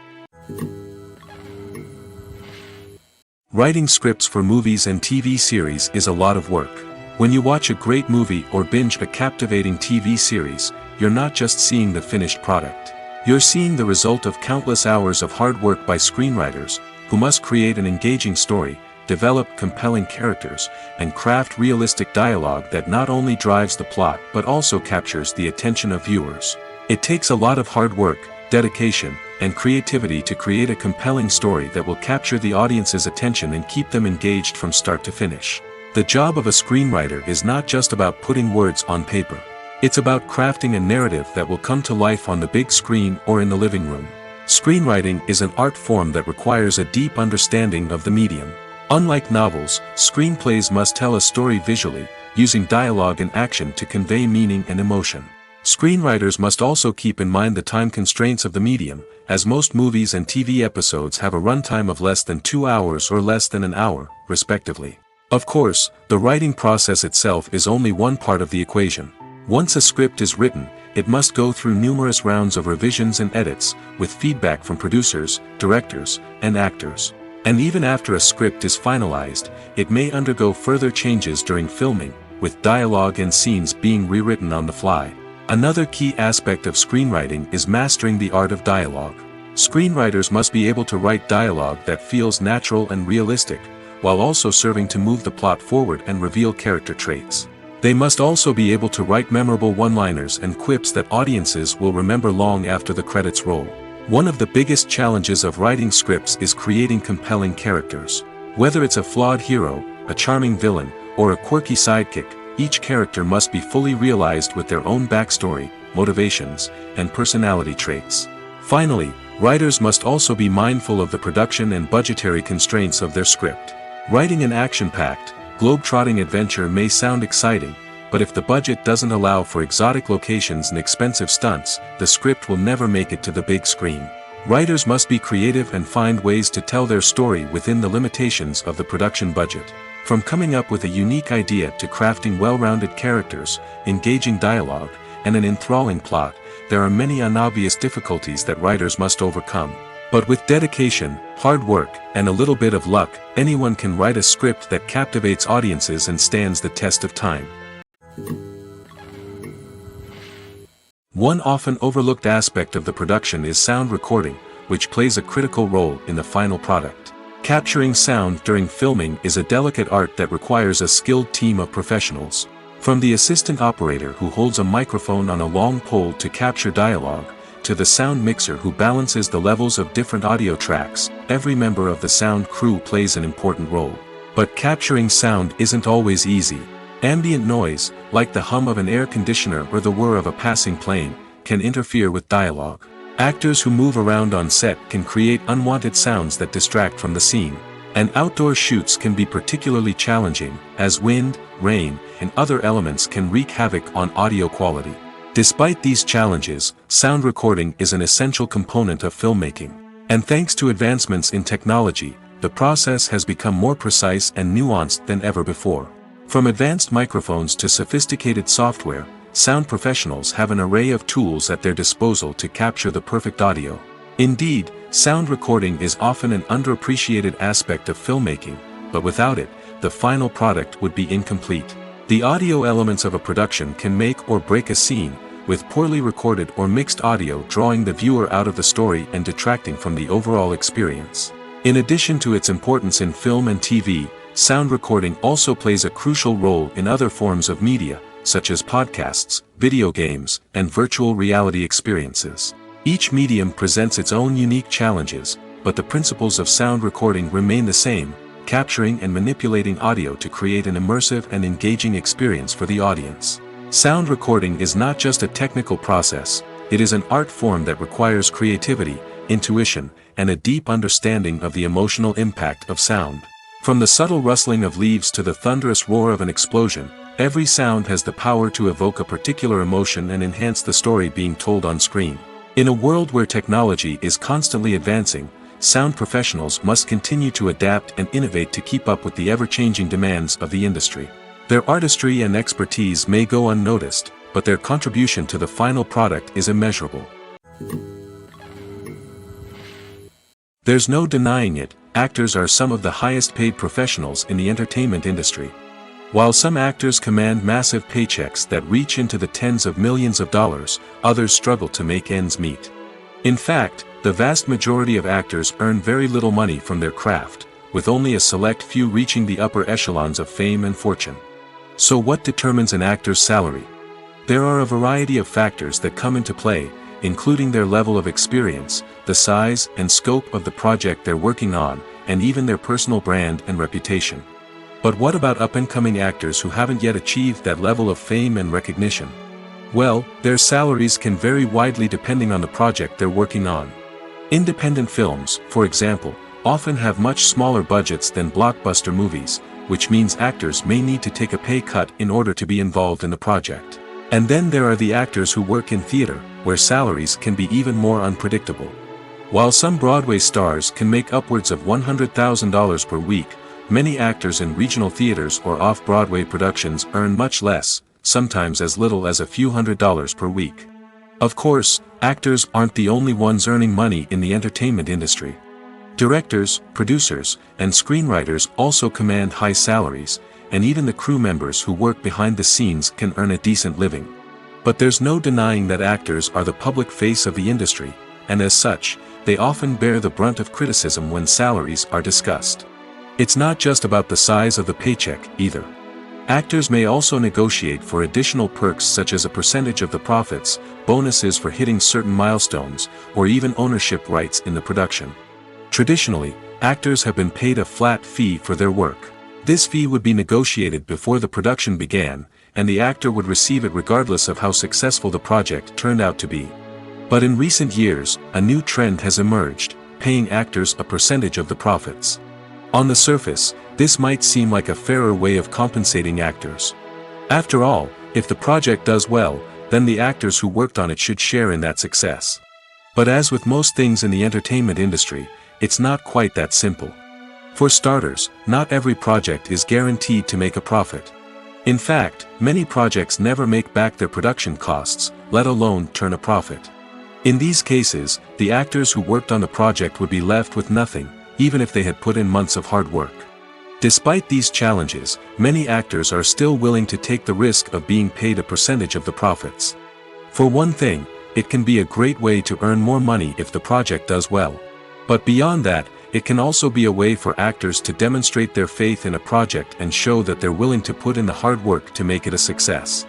Writing scripts for movies and TV series is a lot of work. When you watch a great movie or binge a captivating TV series, you're not just seeing the finished product. You're seeing the result of countless hours of hard work by screenwriters, who must create an engaging story, develop compelling characters, and craft realistic dialogue that not only drives the plot but also captures the attention of viewers. It takes a lot of hard work, dedication, and creativity to create a compelling story that will capture the audience's attention and keep them engaged from start to finish. The job of a screenwriter is not just about putting words on paper. It's about crafting a narrative that will come to life on the big screen or in the living room. Screenwriting is an art form that requires a deep understanding of the medium. Unlike novels, screenplays must tell a story visually, using dialogue and action to convey meaning and emotion. Screenwriters must also keep in mind the time constraints of the medium, as most movies and TV episodes have a runtime of less than 2 hours or less than an hour, respectively. Of course, the writing process itself is only one part of the equation. Once a script is written, it must go through numerous rounds of revisions and edits, with feedback from producers, directors, and actors. And even after a script is finalized, it may undergo further changes during filming, with dialogue and scenes being rewritten on the fly. Another key aspect of screenwriting is mastering the art of dialogue. Screenwriters must be able to write dialogue that feels natural and realistic, while also serving to move the plot forward and reveal character traits. They must also be able to write memorable one-liners and quips that audiences will remember long after the credits roll. One of the biggest challenges of writing scripts is creating compelling characters. Whether it's a flawed hero, a charming villain, or a quirky sidekick, each character must be fully realized with their own backstory, motivations, and personality traits. Finally, writers must also be mindful of the production and budgetary constraints of their script. Writing an action-packed, globe-trotting adventure may sound exciting, but if the budget doesn't allow for exotic locations and expensive stunts, the script will never make it to the big screen. Writers must be creative and find ways to tell their story within the limitations of the production budget. From coming up with a unique idea to crafting well-rounded characters, engaging dialogue, and an enthralling plot, there are many unobvious difficulties that writers must overcome. But with dedication, hard work, and a little bit of luck, anyone can write a script that captivates audiences and stands the test of time. One often overlooked aspect of the production is sound recording, which plays a critical role in the final product. Capturing sound during filming is a delicate art that requires a skilled team of professionals. From the assistant operator who holds a microphone on a long pole to capture dialogue, to the sound mixer who balances the levels of different audio tracks, every member of the sound crew plays an important role. But capturing sound isn't always easy. Ambient noise, like the hum of an air conditioner or the whir of a passing plane, can interfere with dialogue. Actors who move around on set can create unwanted sounds that distract from the scene. And outdoor shoots can be particularly challenging, as wind, rain, and other elements can wreak havoc on audio quality. Despite these challenges, sound recording is an essential component of filmmaking. And thanks to advancements in technology, the process has become more precise and nuanced than ever before. From advanced microphones to sophisticated software, sound professionals have an array of tools at their disposal to capture the perfect audio. Indeed, sound recording is often an underappreciated aspect of filmmaking, but without it, the final product would be incomplete. The audio elements of a production can make or break a scene, with poorly recorded or mixed audio drawing the viewer out of the story and detracting from the overall experience. In addition to its importance in film and TV, sound recording also plays a crucial role in other forms of media, such as podcasts, video games, and virtual reality experiences. Each medium presents its own unique challenges, but the principles of sound recording remain the same, capturing and manipulating audio to create an immersive and engaging experience for the audience. Sound recording is not just a technical process, it is an art form that requires creativity, intuition, and a deep understanding of the emotional impact of sound. From the subtle rustling of leaves to the thunderous roar of an explosion, every sound has the power to evoke a particular emotion and enhance the story being told on screen. In a world where technology is constantly advancing, sound professionals must continue to adapt and innovate to keep up with the ever-changing demands of the industry. Their artistry and expertise may go unnoticed, but their contribution to the final product is immeasurable. There's no denying it, actors are some of the highest-paid professionals in the entertainment industry. While some actors command massive paychecks that reach into the tens of millions of dollars, others struggle to make ends meet. In fact, the vast majority of actors earn very little money from their craft, with only a select few reaching the upper echelons of fame and fortune. So what determines an actor's salary? There are a variety of factors that come into play, including their level of experience, the size and scope of the project they're working on, and even their personal brand and reputation. But what about up-and-coming actors who haven't yet achieved that level of fame and recognition? Well, their salaries can vary widely depending on the project they're working on. Independent films, for example, often have much smaller budgets than blockbuster movies, which means actors may need to take a pay cut in order to be involved in the project. And then there are the actors who work in theater, where salaries can be even more unpredictable. While some Broadway stars can make upwards of $100,000 per week, many actors in regional theaters or off-Broadway productions earn much less, sometimes as little as a few $100s per week. Of course, actors aren't the only ones earning money in the entertainment industry. Directors, producers, and screenwriters also command high salaries, and even the crew members who work behind the scenes can earn a decent living. But there's no denying that actors are the public face of the industry, and as such, they often bear the brunt of criticism when salaries are discussed. It's not just about the size of the paycheck, either. Actors may also negotiate for additional perks such as a percentage of the profits, bonuses for hitting certain milestones, or even ownership rights in the production. Traditionally, actors have been paid a flat fee for their work. This fee would be negotiated before the production began, and the actor would receive it regardless of how successful the project turned out to be. But in recent years, a new trend has emerged, paying actors a percentage of the profits. On the surface, this might seem like a fairer way of compensating actors. After all, if the project does well, then the actors who worked on it should share in that success. But as with most things in the entertainment industry, it's not quite that simple. For starters, not every project is guaranteed to make a profit. In fact, many projects never make back their production costs, let alone turn a profit. In these cases, the actors who worked on the project would be left with nothing, even if they had put in months of hard work. Despite these challenges, many actors are still willing to take the risk of being paid a percentage of the profits. For one thing, it can be a great way to earn more money if the project does well. But beyond that, it can also be a way for actors to demonstrate their faith in a project and show that they're willing to put in the hard work to make it a success.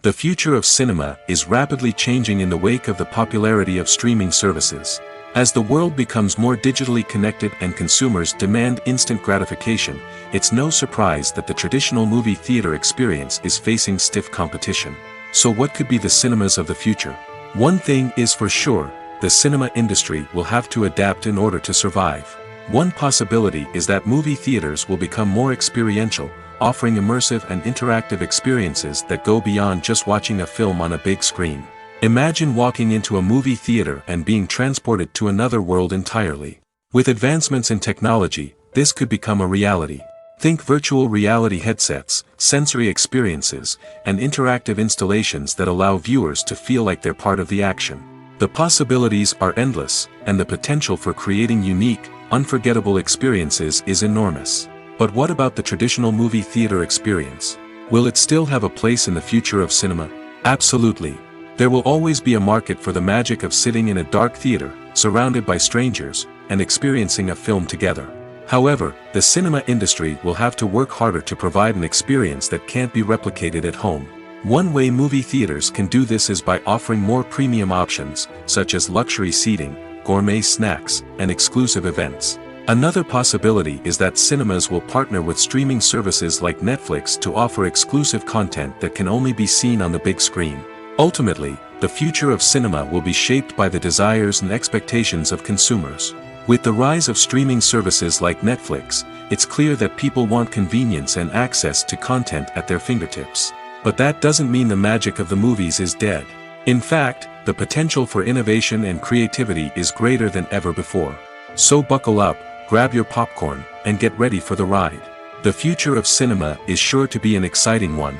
The future of cinema is rapidly changing in the wake of the popularity of streaming services. As the world becomes more digitally connected and consumers demand instant gratification, it's no surprise that the traditional movie theater experience is facing stiff competition. So what could be the cinemas of the future? One thing is for sure, the cinema industry will have to adapt in order to survive. One possibility is that movie theaters will become more experiential, offering immersive and interactive experiences that go beyond just watching a film on a big screen. Imagine walking into a movie theater and being transported to another world entirely. With advancements in technology, this could become a reality. Think virtual reality headsets, sensory experiences, and interactive installations that allow viewers to feel like they're part of the action. The possibilities are endless, and the potential for creating unique, unforgettable experiences is enormous. But what about the traditional movie theater experience? Will it still have a place in the future of cinema? Absolutely. There will always be a market for the magic of sitting in a dark theater, surrounded by strangers, and experiencing a film together. However, the cinema industry will have to work harder to provide an experience that can't be replicated at home. One way movie theaters can do this is by offering more premium options, such as luxury seating, gourmet snacks, and exclusive events. Another possibility is that cinemas will partner with streaming services like Netflix to offer exclusive content that can only be seen on the big screen. Ultimately, the future of cinema will be shaped by the desires and expectations of consumers. With the rise of streaming services like Netflix, it's clear that people want convenience and access to content at their fingertips. But that doesn't mean the magic of the movies is dead. In fact, the potential for innovation and creativity is greater than ever before. So buckle up, grab your popcorn, and get ready for the ride. The future of cinema is sure to be an exciting one.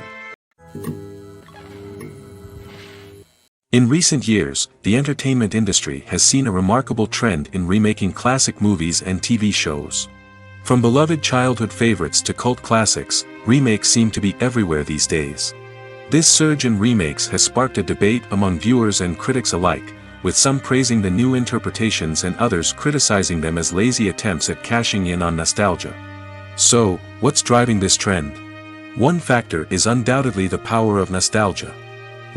In recent years, the entertainment industry has seen a remarkable trend in remaking classic movies and TV shows. From beloved childhood favorites to cult classics, remakes seem to be everywhere these days. This surge in remakes has sparked a debate among viewers and critics alike, with some praising the new interpretations and others criticizing them as lazy attempts at cashing in on nostalgia. So, what's driving this trend? One factor is undoubtedly the power of nostalgia.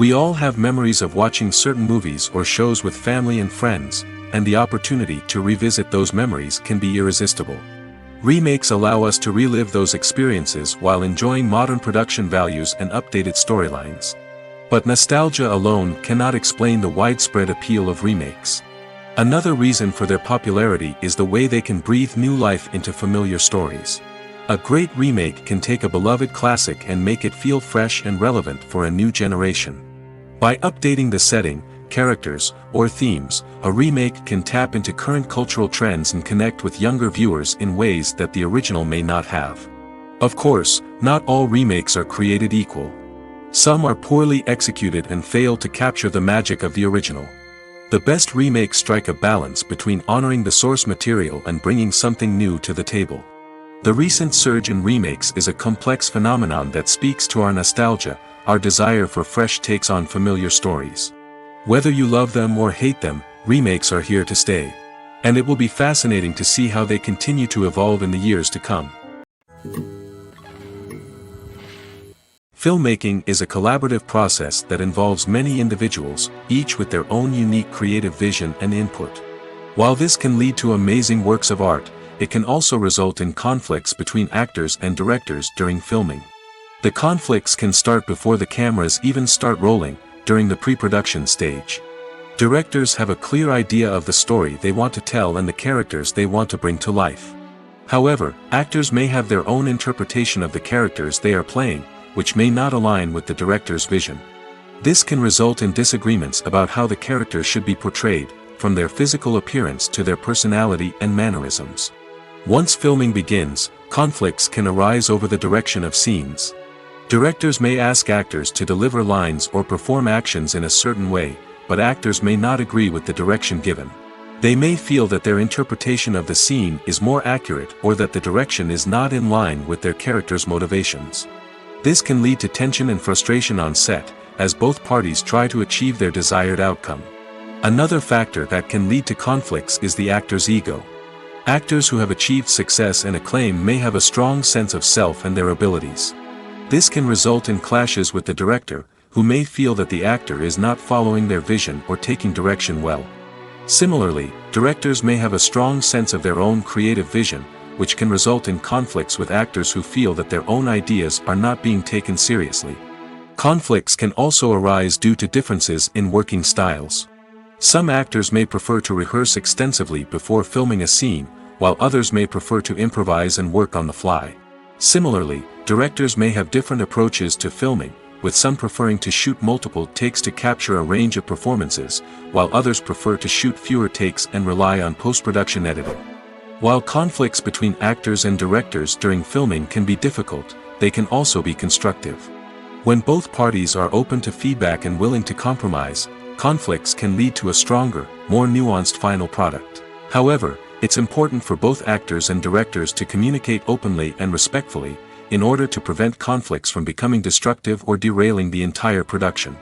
We all have memories of watching certain movies or shows with family and friends, and the opportunity to revisit those memories can be irresistible. Remakes allow us to relive those experiences while enjoying modern production values and updated storylines. But nostalgia alone cannot explain the widespread appeal of remakes. Another reason for their popularity is the way they can breathe new life into familiar stories. A great remake can take a beloved classic and make it feel fresh and relevant for a new generation. By updating the setting, characters, or themes, a remake can tap into current cultural trends and connect with younger viewers in ways that the original may not have. Of course, not all remakes are created equal. Some are poorly executed and fail to capture the magic of the original. The best remakes strike a balance between honoring the source material and bringing something new to the table. The recent surge in remakes is a complex phenomenon that speaks to our nostalgia, our desire for fresh takes on familiar stories. Whether you love them or hate them, remakes are here to stay. And it will be fascinating to see how they continue to evolve in the years to come. Filmmaking is a collaborative process that involves many individuals, each with their own unique creative vision and input. While this can lead to amazing works of art, it can also result in conflicts between actors and directors during filming. The conflicts can start before the cameras even start rolling, during the pre-production stage. Directors have a clear idea of the story they want to tell and the characters they want to bring to life. However, actors may have their own interpretation of the characters they are playing, which may not align with the director's vision. This can result in disagreements about how the character should be portrayed, from their physical appearance to their personality and mannerisms. Once filming begins, conflicts can arise over the direction of scenes. Directors may ask actors to deliver lines or perform actions in a certain way, but actors may not agree with the direction given. They may feel that their interpretation of the scene is more accurate or that the direction is not in line with their character's motivations. This can lead to tension and frustration on set, as both parties try to achieve their desired outcome. Another factor that can lead to conflicts is the actor's ego. Actors who have achieved success and acclaim may have a strong sense of self and their abilities. This can result in clashes with the director, who may feel that the actor is not following their vision or taking direction well. Similarly, directors may have a strong sense of their own creative vision, which can result in conflicts with actors who feel that their own ideas are not being taken seriously. Conflicts can also arise due to differences in working styles. Some actors may prefer to rehearse extensively before filming a scene, while others may prefer to improvise and work on the fly. Similarly, directors may have different approaches to filming, with some preferring to shoot multiple takes to capture a range of performances, while others prefer to shoot fewer takes and rely on post-production editing. While conflicts between actors and directors during filming can be difficult, they can also be constructive. When both parties are open to feedback and willing to compromise, conflicts can lead to a stronger, more nuanced final product. However, it's important for both actors and directors to communicate openly and respectfully, in order to prevent conflicts from becoming destructive or derailing the entire production.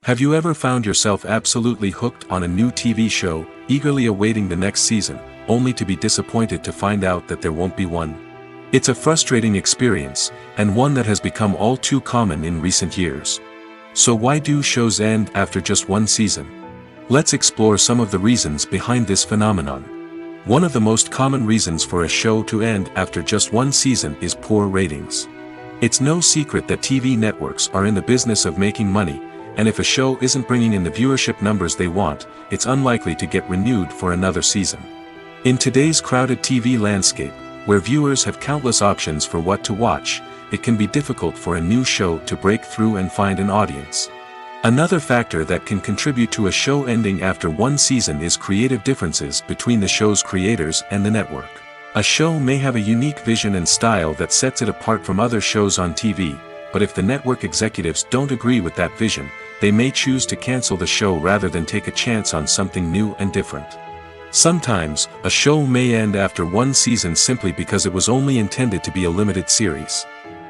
Have you ever found yourself absolutely hooked on a new TV show, eagerly awaiting the next season, only to be disappointed to find out that there won't be one? It's a frustrating experience, and one that has become all too common in recent years. So why do shows end after just one season? Let's explore some of the reasons behind this phenomenon. One of the most common reasons for a show to end after just one season is poor ratings. It's no secret that TV networks are in the business of making money, and if a show isn't bringing in the viewership numbers they want, it's unlikely to get renewed for another season. In today's crowded TV landscape, where viewers have countless options for what to watch, it can be difficult for a new show to break through and find an audience. Another factor that can contribute to a show ending after one season is creative differences between the show's creators and the network. A show may have a unique vision and style that sets it apart from other shows on TV, but if the network executives don't agree with that vision, they may choose to cancel the show rather than take a chance on something new and different. Sometimes, a show may end after one season simply because it was only intended to be a limited series.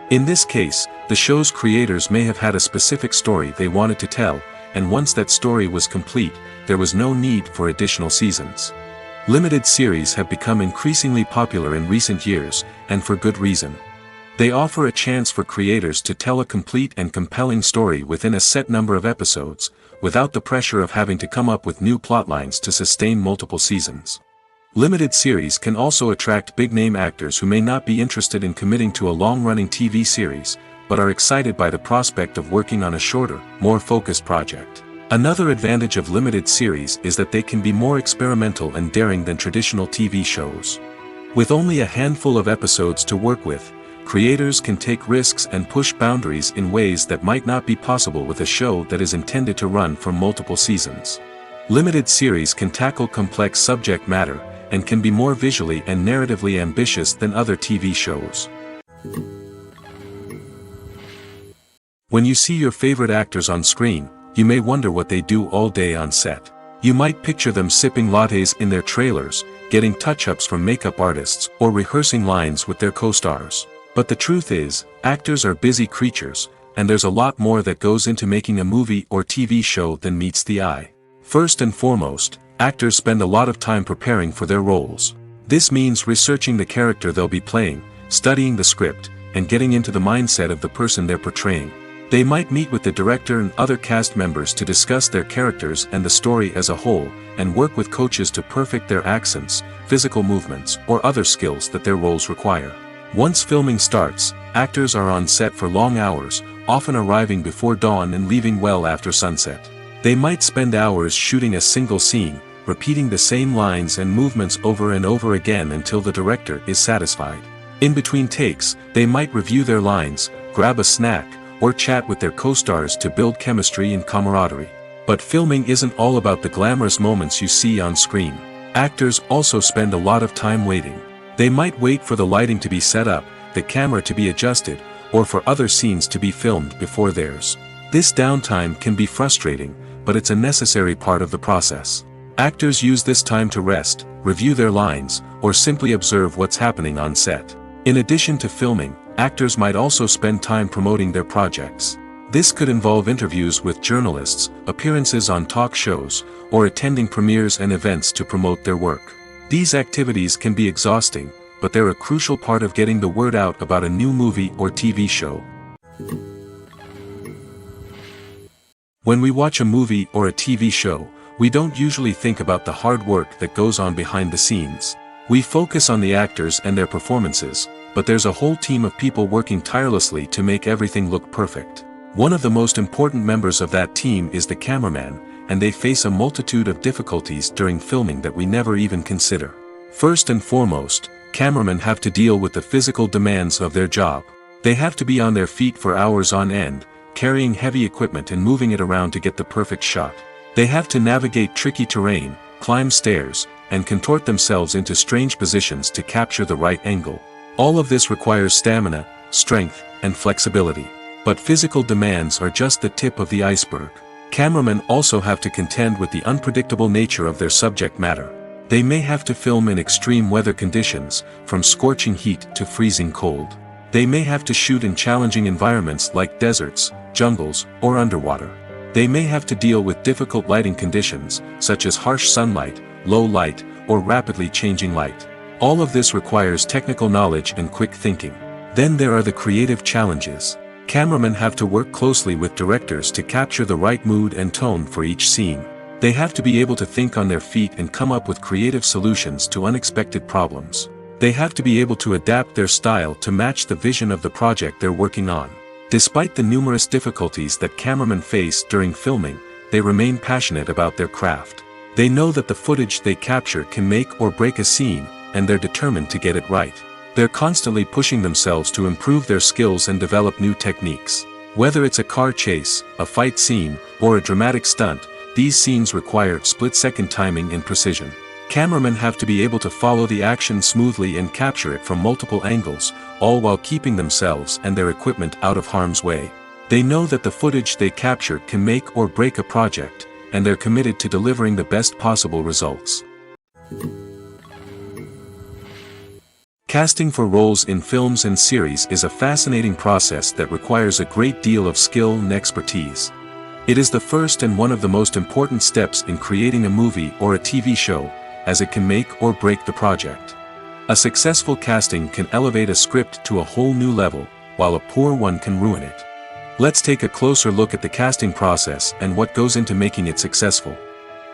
In this case, the show's creators may have had a specific story they wanted to tell, and once that story was complete, there was no need for additional seasons. Limited series have become increasingly popular in recent years, and for good reason. They offer a chance for creators to tell a complete and compelling story within a set number of episodes, without the pressure of having to come up with new plotlines to sustain multiple seasons. Limited series can also attract big-name actors who may not be interested in committing to a long-running TV series, but are excited by the prospect of working on a shorter, more focused project. Another advantage of limited series is that they can be more experimental and daring than traditional TV shows. With only a handful of episodes to work with, creators can take risks and push boundaries in ways that might not be possible with a show that is intended to run for multiple seasons. Limited series can tackle complex subject matter, and can be more visually and narratively ambitious than other TV shows. When you see your favorite actors on screen, you may wonder what they do all day on set. You might picture them sipping lattes in their trailers, getting touch-ups from makeup artists, or rehearsing lines with their co-stars. But the truth is, actors are busy creatures, and there's a lot more that goes into making a movie or TV show than meets the eye. First and foremost, actors spend a lot of time preparing for their roles. This means researching the character they'll be playing, studying the script, and getting into the mindset of the person they're portraying. They might meet with the director and other cast members to discuss their characters and the story as a whole, and work with coaches to perfect their accents, physical movements, or other skills that their roles require. Once filming starts, actors are on set for long hours, often arriving before dawn and leaving well after sunset. They might spend hours shooting a single scene, repeating the same lines and movements over and over again until the director is satisfied. In between takes, they might review their lines, grab a snack, or chat with their co-stars to build chemistry and camaraderie. But filming isn't all about the glamorous moments you see on screen. Actors also spend a lot of time waiting. They might wait for the lighting to be set up, the camera to be adjusted, or for other scenes to be filmed before theirs. This downtime can be frustrating, but it's a necessary part of the process. Actors use this time to rest, review their lines, or simply observe what's happening on set. In addition to filming, actors might also spend time promoting their projects. This could involve interviews with journalists, appearances on talk shows, or attending premieres and events to promote their work. These activities can be exhausting, but they're a crucial part of getting the word out about a new movie or TV show. When we watch a movie or a TV show, we don't usually think about the hard work that goes on behind the scenes. We focus on the actors and their performances, but there's a whole team of people working tirelessly to make everything look perfect. One of the most important members of that team is the cameraman, and they face a multitude of difficulties during filming that we never even consider. First and foremost, cameramen have to deal with the physical demands of their job. They have to be on their feet for hours on end, carrying heavy equipment and moving it around to get the perfect shot. They have to navigate tricky terrain, climb stairs, and contort themselves into strange positions to capture the right angle. All of this requires stamina, strength, and flexibility. But physical demands are just the tip of the iceberg. Cameramen also have to contend with the unpredictable nature of their subject matter. They may have to film in extreme weather conditions, from scorching heat to freezing cold. They may have to shoot in challenging environments like deserts, jungles, or underwater. They may have to deal with difficult lighting conditions, such as harsh sunlight, low light, or rapidly changing light. All of this requires technical knowledge and quick thinking. Then there are the creative challenges. Cameramen have to work closely with directors to capture the right mood and tone for each scene. They have to be able to think on their feet and come up with creative solutions to unexpected problems. They have to be able to adapt their style to match the vision of the project they're working on. Despite the numerous difficulties that cameramen face during filming, they remain passionate about their craft. They know that the footage they capture can make or break a scene, and they're determined to get it right. They're constantly pushing themselves to improve their skills and develop new techniques. Whether it's a car chase, a fight scene, or a dramatic stunt, these scenes require split-second timing and precision. Cameramen have to be able to follow the action smoothly and capture it from multiple angles, all while keeping themselves and their equipment out of harm's way. They know that the footage they capture can make or break a project, and they're committed to delivering the best possible results. Casting for roles in films and series is a fascinating process that requires a great deal of skill and expertise. It is the first and one of the most important steps in creating a movie or a TV show, as it can make or break the project. A successful casting can elevate a script to a whole new level, while a poor one can ruin it. Let's take a closer look at the casting process and what goes into making it successful.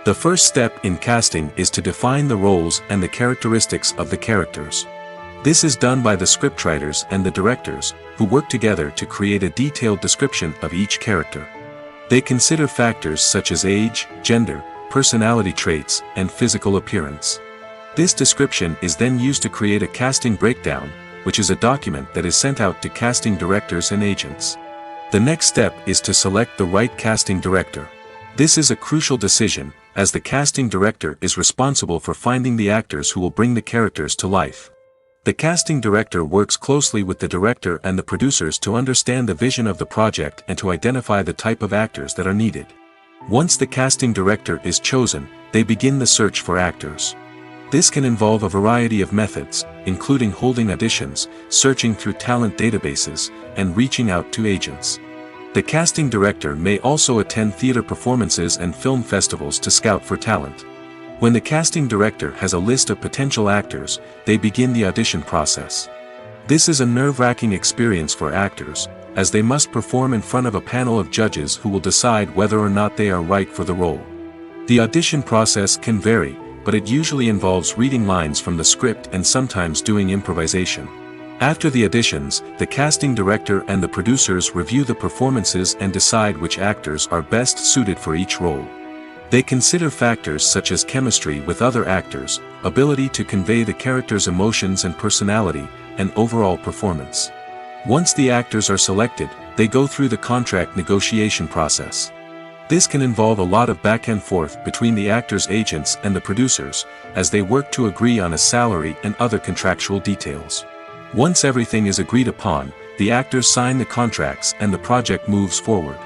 The first step in casting is to define the roles and the characteristics of the characters. This is done by the scriptwriters and the directors, who work together to create a detailed description of each character. They consider factors such as age, gender, personality traits, and physical appearance. This description is then used to create a casting breakdown, which is a document that is sent out to casting directors and agents. The next step is to select the right casting director. This is a crucial decision, as the casting director is responsible for finding the actors who will bring the characters to life. The casting director works closely with the director and the producers to understand the vision of the project and to identify the type of actors that are needed. Once the casting director is chosen, they begin the search for actors. This can involve a variety of methods, including holding auditions, searching through talent databases, and reaching out to agents. The casting director may also attend theater performances and film festivals to scout for talent. When the casting director has a list of potential actors, they begin the audition process. This is a nerve-wracking experience for actors, as they must perform in front of a panel of judges who will decide whether or not they are right for the role. The audition process can vary, but it usually involves reading lines from the script and sometimes doing improvisation. After the auditions, the casting director and the producers review the performances and decide which actors are best suited for each role. They consider factors such as chemistry with other actors, ability to convey the character's emotions and personality, and overall performance. Once the actors are selected, they go through the contract negotiation process. This can involve a lot of back and forth between the actors' agents and the producers, as they work to agree on a salary and other contractual details. Once everything is agreed upon, the actors sign the contracts and the project moves forward.